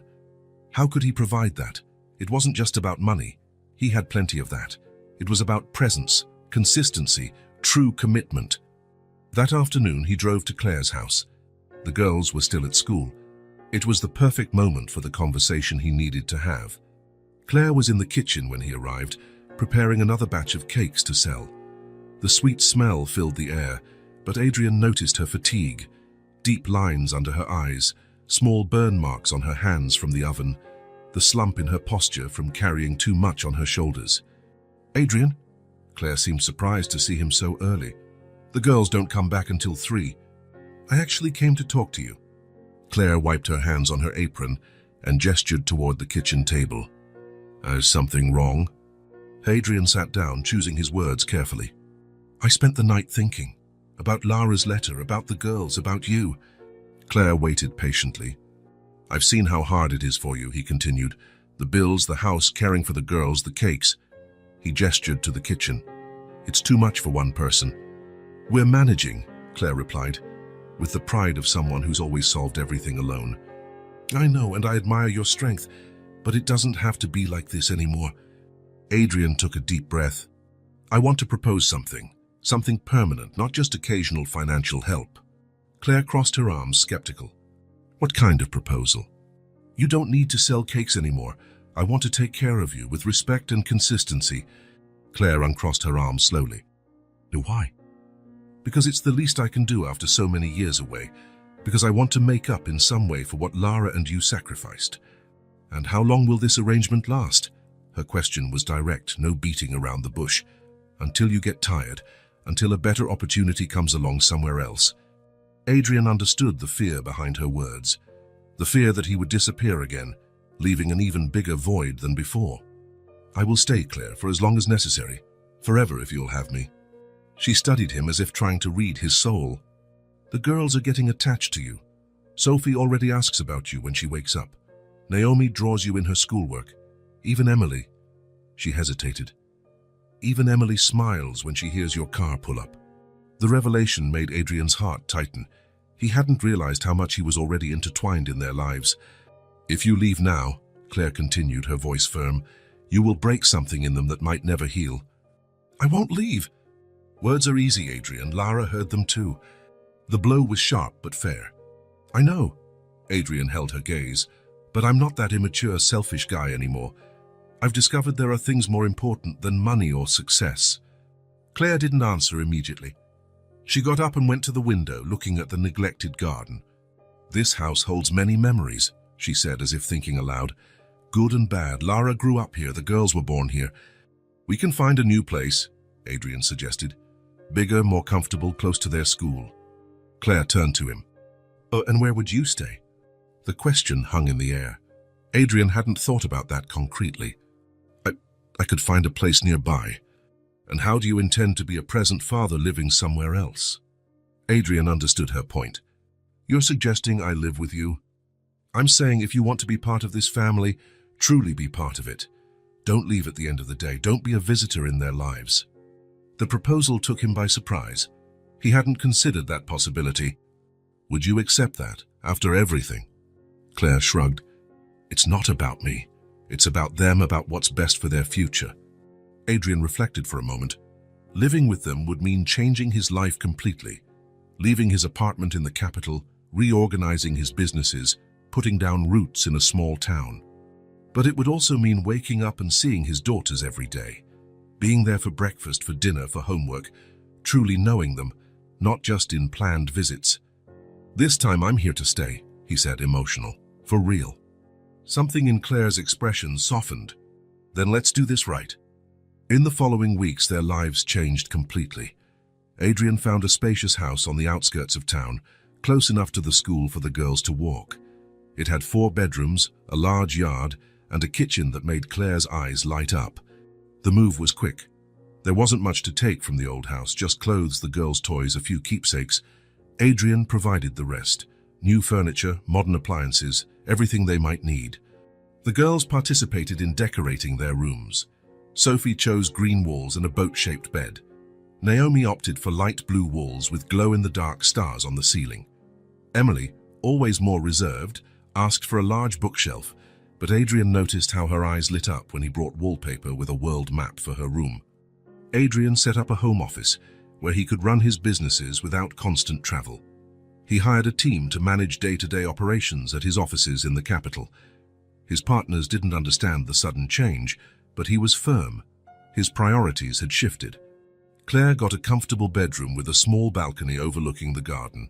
How could he provide that? It wasn't just about money. He had plenty of that. It was about presence, consistency, true commitment. That afternoon, he drove to Claire's house. The girls were still at school. It was the perfect moment for the conversation he needed to have. Claire was in the kitchen when he arrived, preparing another batch of cakes to sell. The sweet smell filled the air, but Adrian noticed her fatigue, deep lines under her eyes, small burn marks on her hands from the oven, the slump in her posture from carrying too much on her shoulders. "Adrian?" Claire seemed surprised to see him so early. "The girls don't come back until 3. I actually came to talk to you." Claire wiped her hands on her apron and gestured toward the kitchen table. "Is something wrong?" Adrian sat down, choosing his words carefully. "I spent the night thinking. About Lara's letter, about the girls, about you." Claire waited patiently. "I've seen how hard it is for you," he continued. "The bills, the house, caring for the girls, the cakes." He gestured to the kitchen. "It's too much for one person." "We're managing," Claire replied, with the pride of someone who's always solved everything alone. "I know, and I admire your strength, but it doesn't have to be like this anymore." Adrian took a deep breath. "I want to propose something permanent, not just occasional financial help." Claire crossed her arms, skeptical. "What kind of proposal?" "You don't need to sell cakes anymore. I want to take care of you with respect and consistency." Claire uncrossed her arms slowly. "Why?" "Because it's the least I can do after so many years away. Because I want to make up in some way for what Lara and you sacrificed." "And how long will this arrangement last?" Her question was direct, no beating around the bush. "Until you get tired, until a better opportunity comes along somewhere else." Adrian understood the fear behind her words, the fear that he would disappear again, leaving an even bigger void than before. "I will stay, Claire, for as long as necessary, forever if you'll have me." She studied him as if trying to read his soul. "The girls are getting attached to you. Sophie already asks about you when she wakes up. Naomi draws you in her schoolwork. Even Emily." She hesitated. "Even Emily smiles when she hears your car pull up." The revelation made Adrian's heart tighten. He hadn't realized how much he was already intertwined in their lives. "If you leave now," Claire continued, her voice firm, "you will break something in them that might never heal." "I won't leave." Words are easy, Adrian. Lara heard them too. The blow was sharp but fair. "I know." Adrian held her gaze. "But I'm not that immature, selfish guy anymore. I've discovered there are things more important than money or success." Claire didn't answer immediately. She got up and went to the window, looking at the neglected garden. "This house holds many memories," she said, as if thinking aloud. "Good and bad. Lara grew up here. The girls were born here. We can find a new place," Adrian suggested. "Bigger, more comfortable, close to their school." Claire turned to him. "Oh, and where would you stay?" The question hung in the air. Adrian hadn't thought about that concretely. I could find a place nearby." "And how do you intend to be a present father living somewhere else?" Adrian understood her point. "You're suggesting I live with you?" "I'm saying if you want to be part of this family, truly be part of it. Don't leave at the end of the day. Don't be a visitor in their lives." The proposal took him by surprise. He hadn't considered that possibility. "Would you accept that, after everything?" Claire shrugged. "It's not about me. It's about them, about what's best for their future." Adrian reflected for a moment. Living with them would mean changing his life completely, leaving his apartment in the capital, reorganizing his businesses, putting down roots in a small town. But it would also mean waking up and seeing his daughters every day, being there for breakfast, for dinner, for homework, truly knowing them, not just in planned visits. "This time I'm here to stay," he said, emotional, "for real." Something in Claire's expression softened. "Then let's do this right." In the following weeks, their lives changed completely. Adrian found a spacious house on the outskirts of town, close enough to the school for the girls to walk. It had 4 bedrooms, a large yard, and a kitchen that made Claire's eyes light up. The move was quick. There wasn't much to take from the old house, just clothes, the girls' toys, a few keepsakes. Adrian provided the rest. New furniture, modern appliances, everything they might need. The girls participated in decorating their rooms. Sophie chose green walls and a boat-shaped bed. Naomi opted for light blue walls with glow-in-the-dark stars on the ceiling. Emily, always more reserved, asked for a large bookshelf, but Adrian noticed how her eyes lit up when he brought wallpaper with a world map for her room. Adrian set up a home office where he could run his businesses without constant travel. He hired a team to manage day-to-day operations at his offices in the capital. His partners didn't understand the sudden change, but he was firm. His priorities had shifted. Claire got a comfortable bedroom with a small balcony overlooking the garden.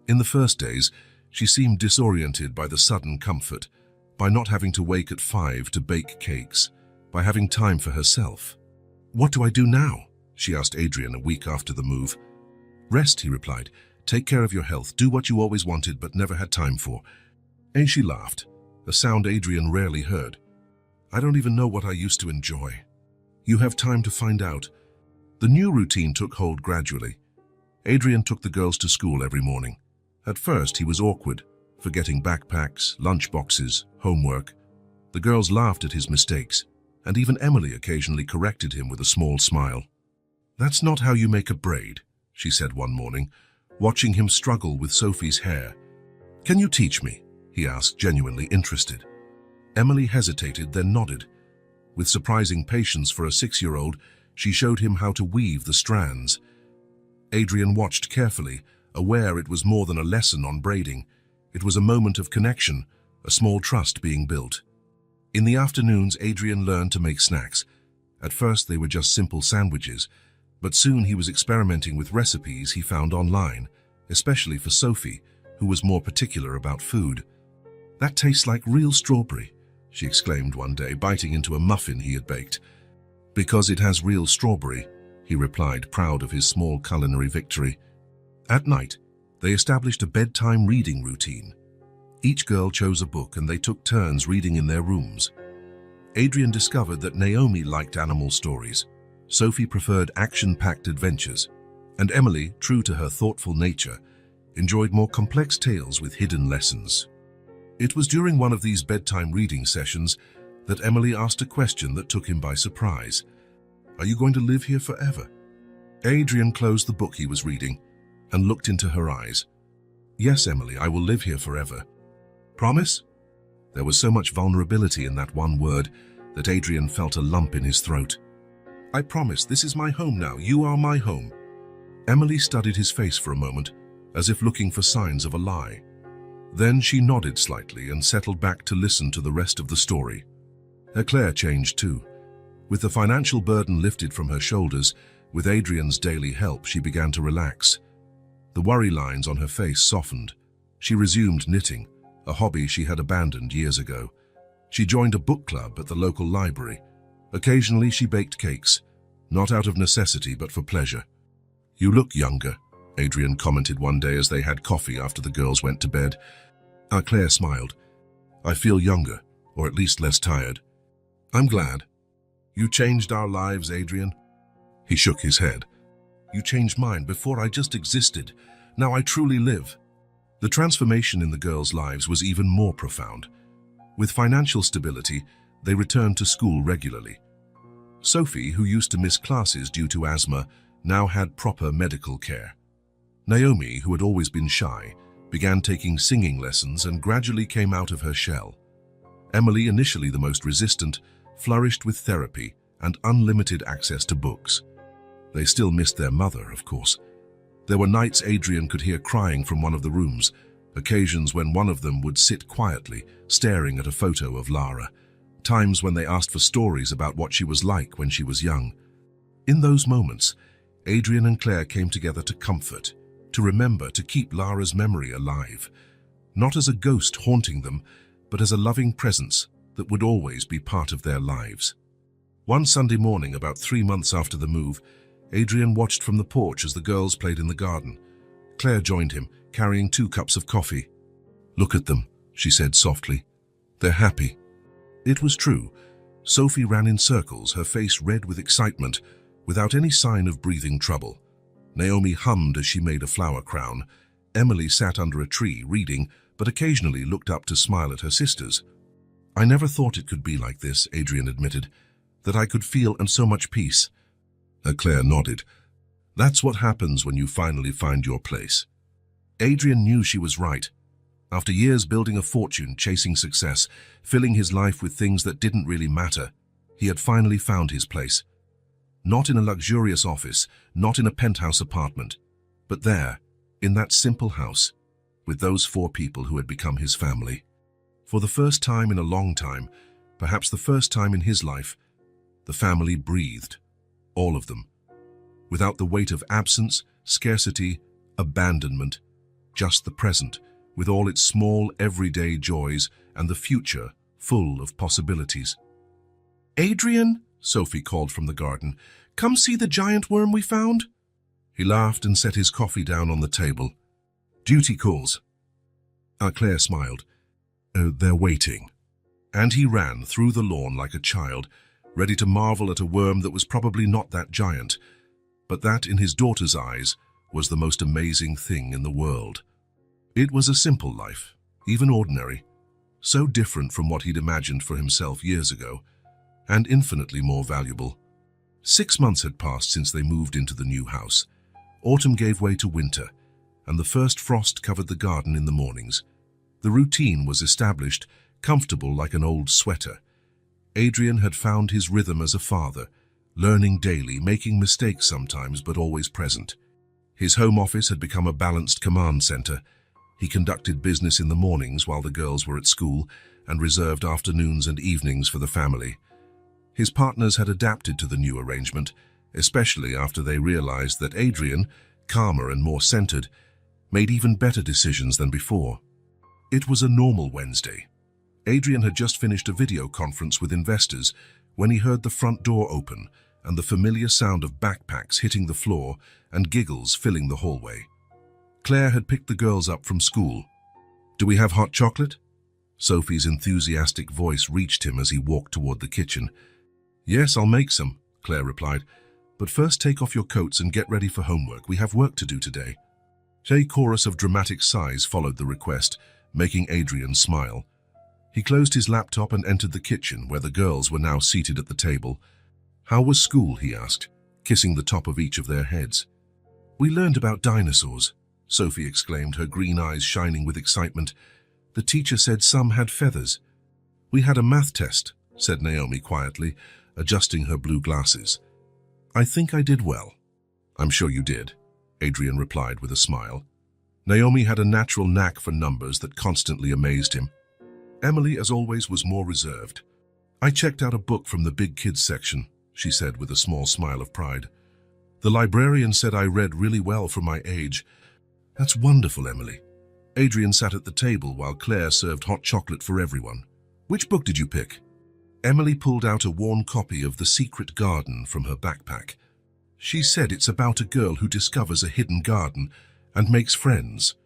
In the first days, she seemed disoriented by the sudden comfort, by not having to wake at 5 to bake cakes, by having time for herself. "What do I do now?" she asked Adrian a week after the move. "Rest," he replied. "Take care of your health. Do what you always wanted but never had time for." And she laughed, a sound Adrian rarely heard. "I don't even know what I used to enjoy." "You have time to find out." The new routine took hold gradually. Adrian took the girls to school every morning. At first, he was awkward, forgetting backpacks, lunchboxes, homework. The girls laughed at his mistakes, and even Emily occasionally corrected him with a small smile. "That's not how you make a braid," she said one morning, watching him struggle with Sophie's hair. "Can you teach me?" he asked, genuinely interested. Emily hesitated, then nodded. With surprising patience for a 6-year-old, she showed him how to weave the strands. Adrian watched carefully, aware it was more than a lesson on braiding. It was a moment of connection, a small trust being built. In the afternoons, Adrian learned to make snacks. At first, they were just simple sandwiches, but soon he was experimenting with recipes he found online, especially for Sophie, who was more particular about food. "That tastes like real strawberry," she exclaimed one day, biting into a muffin he had baked. "Because it has real strawberry," he replied, proud of his small culinary victory. At night, they established a bedtime reading routine. Each girl chose a book and they took turns reading in their rooms. Adrian discovered that Naomi liked animal stories, Sophie preferred action-packed adventures, and Emily, true to her thoughtful nature, enjoyed more complex tales with hidden lessons. It was during one of these bedtime reading sessions that Emily asked a question that took him by surprise. "Are you going to live here forever?" Adrian closed the book he was reading and looked into her eyes. "Yes, Emily, I will live here forever." "Promise?" There was so much vulnerability in that one word that Adrian felt a lump in his throat. "I promise, this is my home now. You are my home." Emily studied his face for a moment, as if looking for signs of a lie. Then she nodded slightly and settled back to listen to the rest of the story. Claire changed too. With the financial burden lifted from her shoulders, with Adrian's daily help, she began to relax. The worry lines on her face softened. She resumed knitting, a hobby she had abandoned years ago. She joined a book club at the local library. Occasionally she baked cakes, not out of necessity but for pleasure. "You look younger," Adrian commented one day as they had coffee after the girls went to bed. Claire smiled. "I feel younger, or at least less tired." "I'm glad." "You changed our lives, Adrian." He shook his head. "You changed mine. Before I just existed. Now I truly live." The transformation in the girls' lives was even more profound. With financial stability, they returned to school regularly. Sophie, who used to miss classes due to asthma, now had proper medical care. Naomi, who had always been shy, began taking singing lessons and gradually came out of her shell. Emily, initially the most resistant, flourished with therapy and unlimited access to books. They still missed their mother, of course. There were nights Adrian could hear crying from one of the rooms, occasions when one of them would sit quietly, staring at a photo of Lara, times when they asked for stories about what she was like when she was young. In those moments, Adrian and Claire came together to comfort, to remember, to keep Lara's memory alive, not as a ghost haunting them, but as a loving presence that would always be part of their lives. One Sunday morning, about 3 months after the move, Adrian watched from the porch as the girls played in the garden. Claire joined him, carrying 2 cups of coffee. "Look at them," she said softly. "They're happy." It was true. Sophie ran in circles, her face red with excitement, without any sign of breathing trouble. Naomi hummed as she made a flower crown. Emily sat under a tree, reading, but occasionally looked up to smile at her sisters. "I never thought it could be like this," Adrian admitted, "that I could feel and so much peace." Claire nodded. "That's what happens when you finally find your place." Adrian knew she was right. After years building a fortune, chasing success, filling his life with things that didn't really matter, he had finally found his place. Not in a luxurious office, not in a penthouse apartment, but there, in that simple house, with those 4 people who had become his family. For the first time in a long time, perhaps the first time in his life, the family breathed, all of them, without the weight of absence, scarcity, abandonment, just the present, with all its small, everyday joys and the future full of possibilities. "Adrian," Sophie called from the garden, "come see the giant worm we found." He laughed and set his coffee down on the table. "Duty calls." Claire smiled. "They're waiting." And he ran through the lawn like a child, ready to marvel at a worm that was probably not that giant, but that, in his daughter's eyes, was the most amazing thing in the world. It was a simple life, even ordinary, so different from what he'd imagined for himself years ago, and infinitely more valuable. 6 months had passed since they moved into the new house. Autumn gave way to winter, and the first frost covered the garden in the mornings. The routine was established, comfortable like an old sweater. Adrian had found his rhythm as a father, learning daily, making mistakes sometimes, but always present. His home office had become a balanced command center. He conducted business in the mornings while the girls were at school, and reserved afternoons and evenings for the family. His partners had adapted to the new arrangement, especially after they realized that Adrian, calmer and more centered, made even better decisions than before. It was a normal Wednesday. Adrian had just finished a video conference with investors when he heard the front door open and the familiar sound of backpacks hitting the floor and giggles filling the hallway. Claire had picked the girls up from school. "Do we have hot chocolate?" Sophie's enthusiastic voice reached him as he walked toward the kitchen. "Yes, I'll make some," Claire replied. "But first take off your coats and get ready for homework. We have work to do today." A chorus of dramatic sighs followed the request, making Adrian smile. He closed his laptop and entered the kitchen, where the girls were now seated at the table. "How was school?" he asked, kissing the top of each of their heads. "We learned about dinosaurs," Sophie exclaimed, her green eyes shining with excitement. "The teacher said some had feathers." "We had a math test," said Naomi quietly, adjusting her blue glasses. "I think I did well." "I'm sure you did," Adrian replied with a smile. Naomi had a natural knack for numbers that constantly amazed him. Emily, as always, was more reserved. "I checked out a book from the big kids section," she said with a small smile of pride. "The librarian said I read really well for my age." "That's wonderful, Emily." Adrian sat at the table while Claire served hot chocolate for everyone. "Which book did you pick?" Emily pulled out a worn copy of The Secret Garden from her backpack. She said it's about a girl who discovers a hidden garden and makes friends.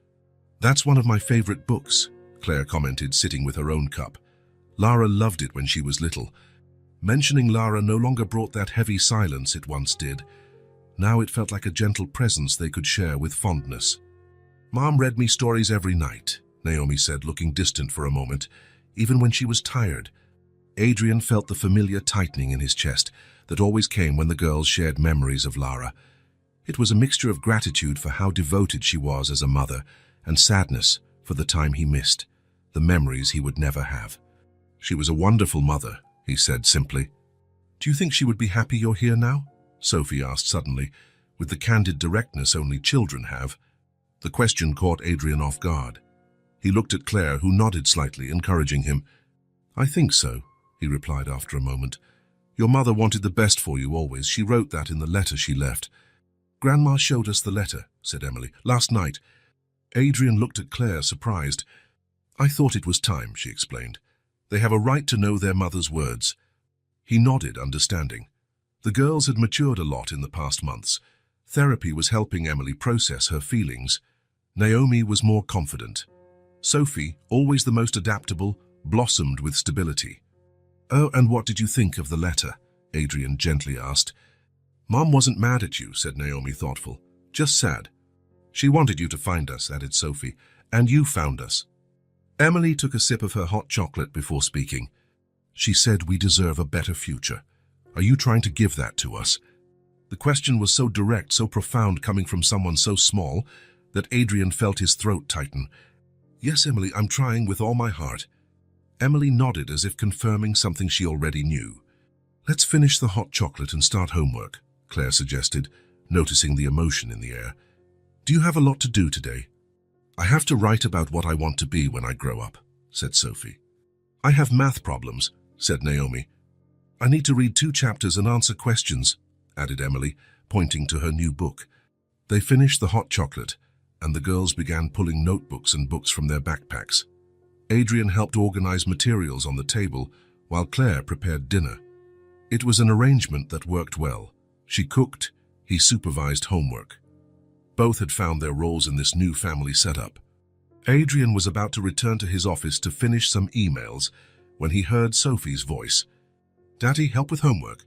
"That's one of my favorite books," Claire commented, sitting with her own cup. "Lara loved it when she was little." Mentioning Lara no longer brought that heavy silence it once did. Now it felt like a gentle presence they could share with fondness. "Mom read me stories every night," Naomi said, looking distant for a moment, even when she was tired. Adrian felt the familiar tightening in his chest that always came when the girls shared memories of Lara. It was a mixture of gratitude for how devoted she was as a mother and sadness for the time he missed, the memories he would never have. "She was a wonderful mother," he said simply. "Do you think she would be happy you're here now?" Sophie asked suddenly, with the candid directness only children have. The question caught Adrian off guard. He looked at Claire, who nodded slightly, encouraging him. "I think so," he replied after a moment. "Your mother wanted the best for you always. She wrote that in the letter she left." "Grandma showed us the letter," said Emily, "last night." Adrian looked at Claire, surprised. "I thought it was time," she explained. "They have a right to know their mother's words." He nodded, understanding. The girls had matured a lot in the past months. Therapy was helping Emily process her feelings. Naomi was more confident. Sophie, always the most adaptable, blossomed with stability. "Oh, and what did you think of the letter?" Adrian gently asked. "Mom wasn't mad at you," said Naomi, thoughtful. "Just sad." "She wanted you to find us," added Sophie, "and you found us." Emily took a sip of her hot chocolate before speaking. She said, "We deserve a better future. Are you trying to give that to us?" The question was so direct, so profound, coming from someone so small, that Adrian felt his throat tighten. "Yes, Emily, I'm trying with all my heart." Emily nodded as if confirming something she already knew. "Let's finish the hot chocolate and start homework," Claire suggested, noticing the emotion in the air. "Do you have a lot to do today?" "I have to write about what I want to be when I grow up," said Sophie. "I have math problems," said Naomi. "I need to read 2 chapters and answer questions," added Emily, pointing to her new book. They finished the hot chocolate, and the girls began pulling notebooks and books from their backpacks. Adrian helped organize materials on the table, while Claire prepared dinner. It was an arrangement that worked well. She cooked, he supervised homework. Both had found their roles in this new family setup. Adrian was about to return to his office to finish some emails when he heard Sophie's voice. "Daddy, help with homework."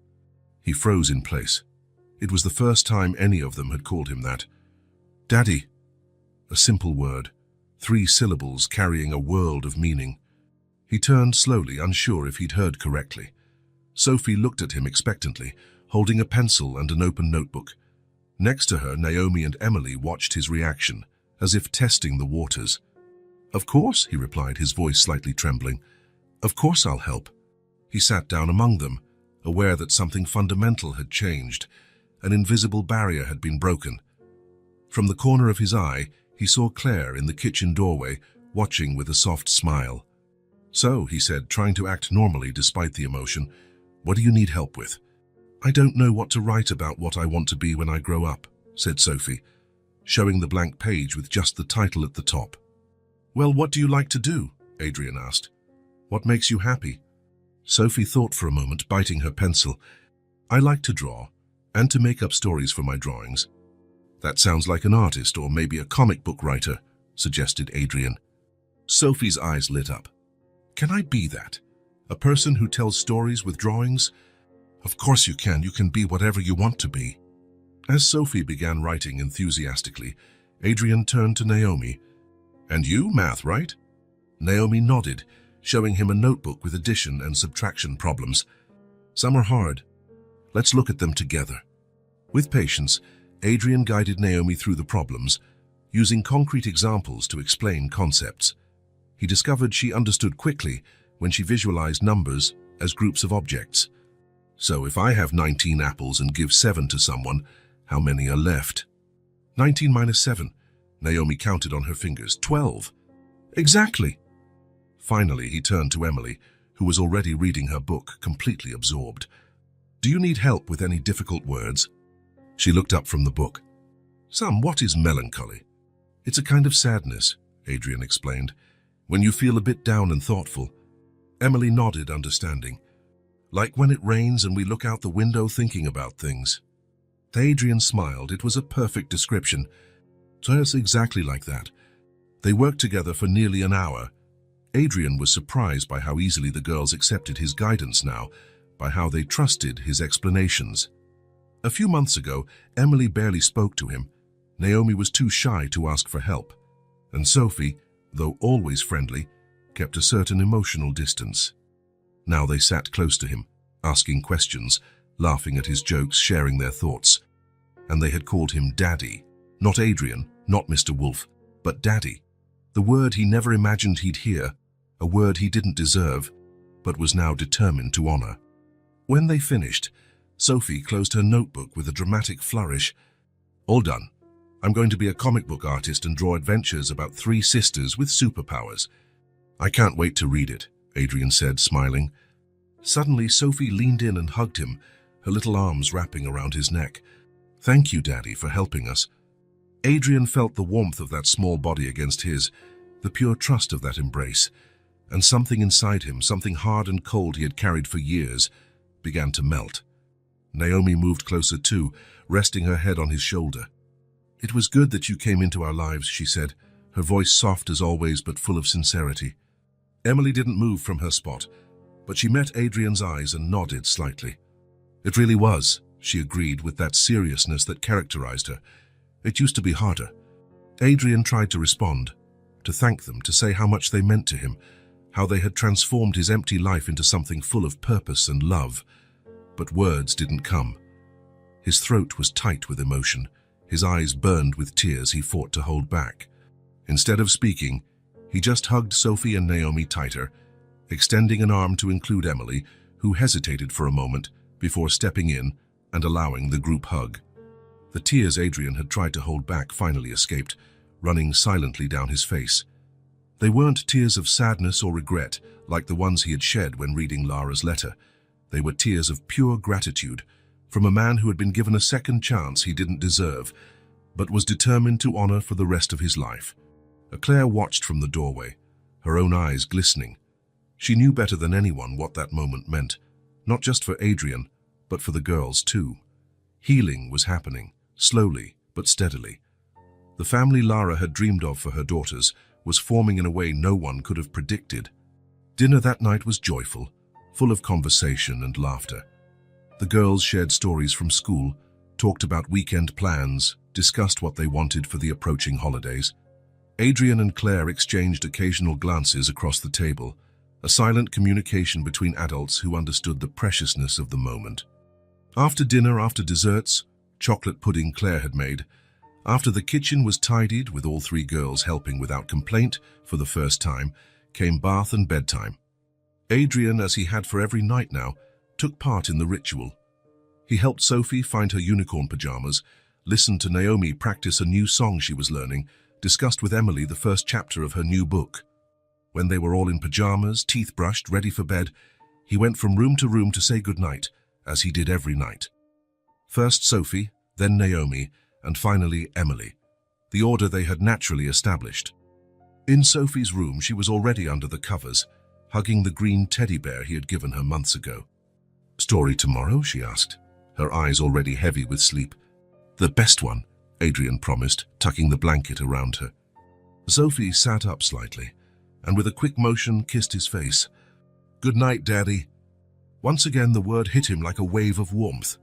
He froze in place. It was the first time any of them had called him that. "Daddy." A simple word, 3 syllables carrying a world of meaning. He turned slowly, unsure if he'd heard correctly. Sophie looked at him expectantly, holding a pencil and an open notebook. Next to her, Naomi and Emily watched his reaction, as if testing the waters. "Of course," he replied, his voice slightly trembling. "Of course I'll help." He sat down among them, aware that something fundamental had changed. An invisible barrier had been broken. From the corner of his eye, he saw Claire in the kitchen doorway, watching with a soft smile. "So," he said, trying to act normally despite the emotion, "what do you need help with?" "I don't know what to write about what I want to be when I grow up," said Sophie, showing the blank page with just the title at the top. "Well, what do you like to do?" Adrian asked. "What makes you happy?" Sophie thought for a moment, biting her pencil. "I like to draw, and to make up stories for my drawings." "That sounds like an artist or maybe a comic book writer," suggested Adrian. Sophie's eyes lit up. "Can I be that? A person who tells stories with drawings?" "Of course you can. You can be whatever you want to be." As Sophie began writing enthusiastically, Adrian turned to Naomi. "And you, math, right?" Naomi nodded, showing him a notebook with addition and subtraction problems. "Some are hard. Let's look at them together." With patience, Adrian guided Naomi through the problems, using concrete examples to explain concepts. He discovered she understood quickly when she visualized numbers as groups of objects. "So if I have 19 apples and give 7 to someone, how many are left?" 19 minus 7, Naomi counted on her fingers. 12. "Exactly." Finally, he turned to Emily, who was already reading her book, completely absorbed. "Do you need help with any difficult words?" She looked up from the book. "Some, what is melancholy?" "It's a kind of sadness," Adrian explained, "when you feel a bit down and thoughtful." Emily nodded, understanding. "Like when it rains and we look out the window thinking about things." Adrian smiled. It was a perfect description. So it's exactly like that. They worked together for nearly an hour. Adrian was surprised by how easily the girls accepted his guidance now, by how they trusted his explanations. A few months ago, Emily barely spoke to him. Naomi was too shy to ask for help. And Sophie, though always friendly, kept a certain emotional distance. Now they sat close to him, asking questions, laughing at his jokes, sharing their thoughts. And they had called him Daddy. Not Adrian, not Mr. Wolf, but Daddy. The word he never imagined he'd hear, a word he didn't deserve, but was now determined to honor. When they finished, Sophie closed her notebook with a dramatic flourish. "All done. I'm going to be a comic book artist and draw adventures about 3 sisters with superpowers." "I can't wait to read it," Adrian said, smiling. Suddenly, Sophie leaned in and hugged him, her little arms wrapping around his neck. "Thank you, Daddy, for helping us." Adrian felt the warmth of that small body against his, the pure trust of that embrace, and something inside him, something hard and cold he had carried for years, began to melt. Naomi moved closer too, resting her head on his shoulder. "It was good that you came into our lives," she said, her voice soft as always but full of sincerity. Emily didn't move from her spot, but she met Adrian's eyes and nodded slightly. "It really was," she agreed with that seriousness that characterized her. "It used to be harder." Adrian tried to respond, to thank them, to say how much they meant to him, how they had transformed his empty life into something full of purpose and love. But words didn't come. His throat was tight with emotion, his eyes burned with tears he fought to hold back. Instead of speaking, he just hugged Sophie and Naomi tighter, extending an arm to include Emily, who hesitated for a moment before stepping in and allowing the group hug. The tears Adrian had tried to hold back finally escaped, running silently down his face. They weren't tears of sadness or regret like the ones he had shed when reading Lara's letter. They were tears of pure gratitude from a man who had been given a second chance he didn't deserve, but was determined to honor for the rest of his life. Claire watched from the doorway, her own eyes glistening. She knew better than anyone what that moment meant, not just for Adrian, but for the girls too. Healing was happening, slowly but steadily. The family Lara had dreamed of for her daughters was forming in a way no one could have predicted. Dinner that night was joyful, full of conversation and laughter. The girls shared stories from school, talked about weekend plans, discussed what they wanted for the approaching holidays. Adrian and Claire exchanged occasional glances across the table, a silent communication between adults who understood the preciousness of the moment. After dinner, after desserts, chocolate pudding Claire had made, after the kitchen was tidied with all three girls helping without complaint for the first time, came bath and bedtime. Adrian, as he had for every night now, took part in the ritual. He helped Sophie find her unicorn pajamas, listened to Naomi practice a new song she was learning, discussed with Emily the first chapter of her new book. When they were all in pajamas, teeth brushed, ready for bed, he went from room to room to say goodnight, as he did every night. First Sophie, then Naomi, and finally Emily, the order they had naturally established. In Sophie's room, she was already under the covers, hugging the green teddy bear he had given her months ago. "Story tomorrow?" she asked, her eyes already heavy with sleep. "The best one," Adrian promised, tucking the blanket around her. Sophie sat up slightly, and with a quick motion kissed his face. "Good night, Daddy." Once again the word hit him like a wave of warmth.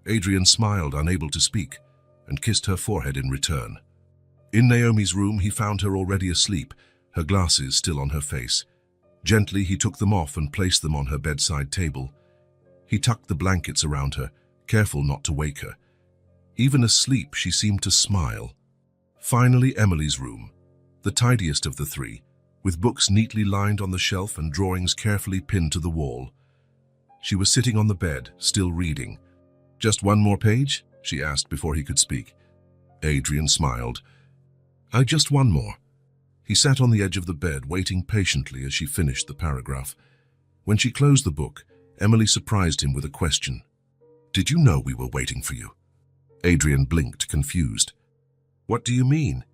Adrian smiled, unable to speak, and kissed her forehead in return. In Naomi's room, he found her already asleep, her glasses still on her face. Gently, he took them off and placed them on her bedside table. He tucked the blankets around her, careful not to wake her. Even asleep, she seemed to smile. Finally, Emily's room, the tidiest of the three, with books neatly lined on the shelf and drawings carefully pinned to the wall. She was sitting on the bed, still reading. "Just one more page?" she asked before he could speak. Adrian smiled. Just one more." He sat on the edge of the bed, waiting patiently as she finished the paragraph. When she closed the book, Emily surprised him with a question. "Did you know we were waiting for you?" Adrian blinked, confused. "What do you mean?"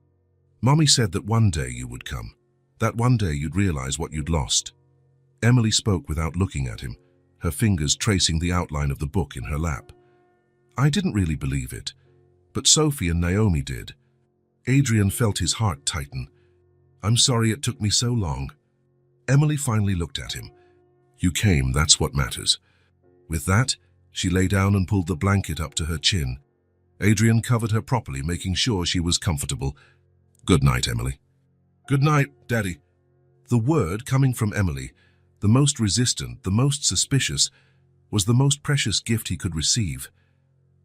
"Mommy said that one day you would come. That one day you'd realize what you'd lost." Emily spoke without looking at him, her fingers tracing the outline of the book in her lap. "I didn't really believe it, but Sophie and Naomi did." Adrian felt his heart tighten. "I'm sorry it took me so long." Emily finally looked at him. "You came, that's what matters." With that, she lay down and pulled the blanket up to her chin. Adrian covered her properly, making sure she was comfortable. "Good night, Emily." "Good night, Daddy." The word coming from Emily, the most resistant, the most suspicious, was the most precious gift he could receive.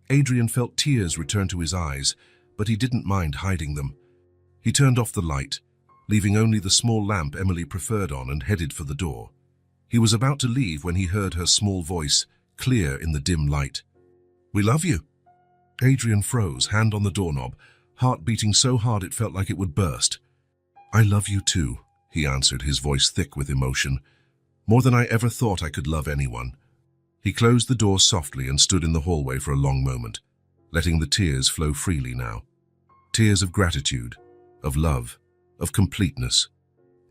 Adrian felt tears return to his eyes, but he didn't mind hiding them. He turned off the light, leaving only the small lamp Emily preferred on, and headed for the door. He was about to leave when he heard her small voice, clear in the dim light. "We love you." Adrian froze, hand on the doorknob, heart beating so hard it felt like it would burst. "I love you too," he answered, his voice thick with emotion. "More than I ever thought I could love anyone." He closed the door softly and stood in the hallway for a long moment, letting the tears flow freely now. Tears of gratitude, of love, of completeness.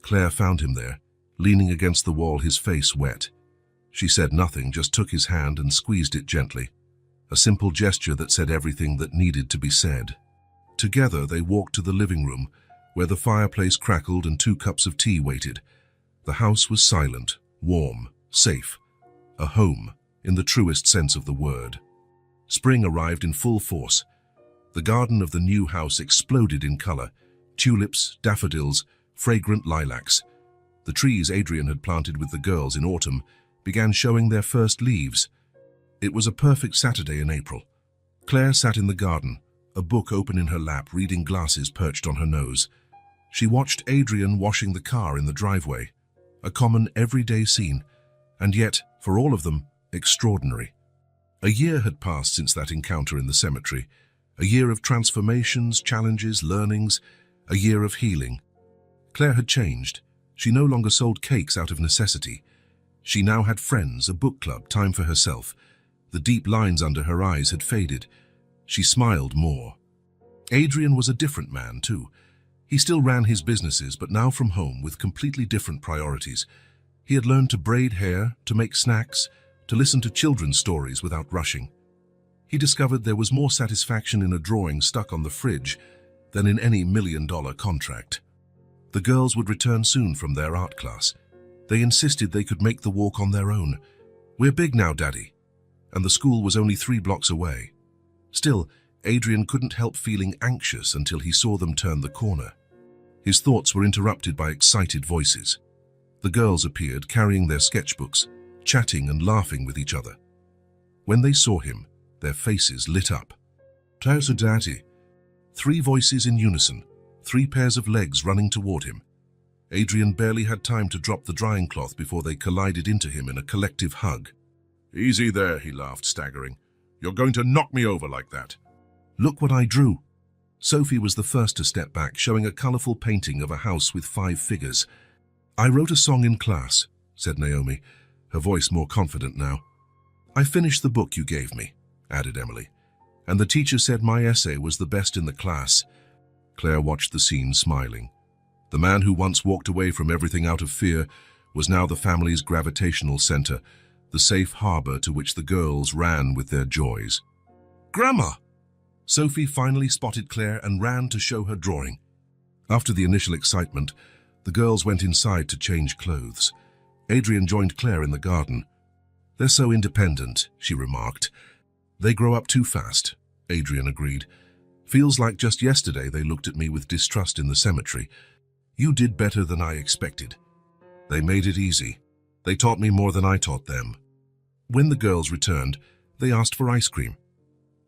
Claire found him there, leaning against the wall, his face wet. She said nothing, just took his hand and squeezed it gently, a simple gesture that said everything that needed to be said. Together they walked to the living room, where the fireplace crackled and 2 cups of tea waited. The house was silent, warm, safe, a home in the truest sense of the word. Spring arrived in full force. The garden of the new house exploded in color: tulips, daffodils, fragrant lilacs. The trees Adrian had planted with the girls in autumn began showing their first leaves. It was a perfect Saturday in April. Claire sat in the garden, a book open in her lap, reading glasses perched on her nose. She watched Adrian washing the car in the driveway, a common everyday scene, and yet, for all of them, extraordinary. A year had passed since that encounter in the cemetery, a year of transformations, challenges, learnings, a year of healing. Claire had changed. She no longer sold cakes out of necessity. She now had friends, a book club, time for herself. The deep lines under her eyes had faded. She smiled more. Adrian was a different man, too. He still ran his businesses, but now from home with completely different priorities. He had learned to braid hair, to make snacks, to listen to children's stories without rushing. He discovered there was more satisfaction in a drawing stuck on the fridge than in any $1-million contract. The girls would return soon from their art class. They insisted they could make the walk on their own. "We're big now, Daddy." And the school was only 3 blocks away. Still, Adrian couldn't help feeling anxious until he saw them turn the corner. His thoughts were interrupted by excited voices. The girls appeared, carrying their sketchbooks, chatting and laughing with each other. When they saw him, their faces lit up. "How's Daddy?" 3 voices in unison, 3 pairs of legs running toward him. Adrian barely had time to drop the drying cloth before they collided into him in a collective hug. "Easy there," he laughed, staggering. "You're going to knock me over like that." "Look what I drew." Sophie was the first to step back, showing a colorful painting of a house with 5 figures. "I wrote a song in class," said Naomi, her voice more confident now. "I finished the book you gave me," added Emily, "and the teacher said my essay was the best in the class." Claire watched the scene, smiling. The man who once walked away from everything out of fear was now the family's gravitational center, the safe harbor to which the girls ran with their joys. "Grandma!" Sophie finally spotted Claire and ran to show her drawing. After the initial excitement, the girls went inside to change clothes. Adrian joined Claire in the garden. "They're so independent," she remarked. "They grow up too fast," Adrian agreed. "Feels like just yesterday they looked at me with distrust in the cemetery. You did better than I expected. They made it easy. They taught me more than I taught them." When the girls returned, they asked for ice cream.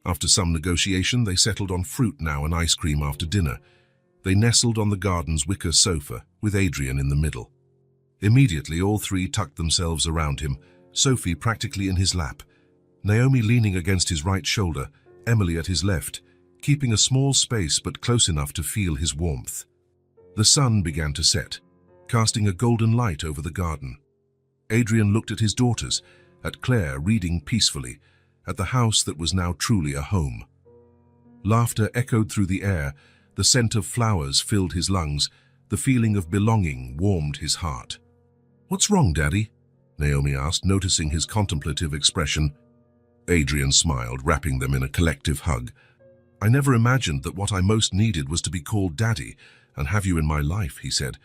After some negotiation, they settled on fruit now and ice cream after dinner. They nestled on the garden's wicker sofa, with Adrian in the middle. Immediately, all 3 tucked themselves around him, Sophie practically in his lap, Naomi leaning against his right shoulder, Emily at his left, keeping a small space but close enough to feel his warmth. The sun began to set, casting a golden light over the garden. Adrian looked at his daughters, at Claire reading peacefully, at the house that was now truly a home. Laughter echoed through the air, the scent of flowers filled his lungs, the feeling of belonging warmed his heart. "What's wrong, Daddy?" Naomi asked, noticing his contemplative expression. Adrian smiled, wrapping them in a collective hug. "I never imagined that what I most needed was to be called Daddy and have you in my life," he said,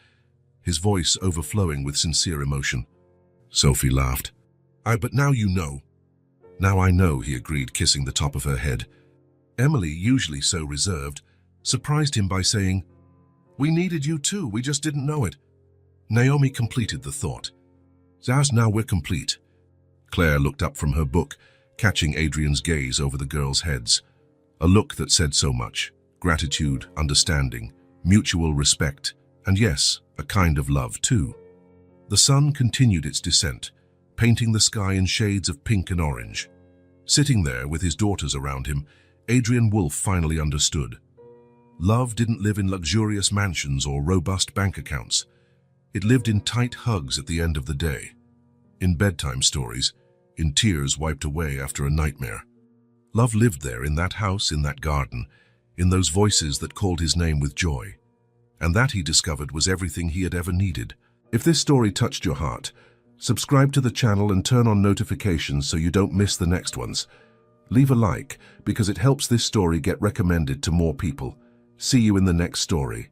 his voice overflowing with sincere emotion. Sophie laughed. But now you know." "Now I know," he agreed, kissing the top of her head. Emily, usually so reserved, surprised him by saying, "We needed you too, we just didn't know it." Naomi completed the thought. "Zaz, now we're complete." Claire looked up from her book, catching Adrian's gaze over the girls' heads. A look that said so much: gratitude, understanding, mutual respect, and yes, a kind of love too. The sun continued its descent, painting the sky in shades of pink and orange. Sitting there with his daughters around him, Adrian Wolfe finally understood. Love didn't live in luxurious mansions or robust bank accounts. It lived in tight hugs at the end of the day, in bedtime stories, in tears wiped away after a nightmare. Love lived there, in that house, in that garden, in those voices that called his name with joy. And that, he discovered, was everything he had ever needed. If this story touched your heart, Subscribe to the channel and turn on notifications so you don't miss the next ones. Leave a like because it helps this story get recommended to more people. See you in the next story.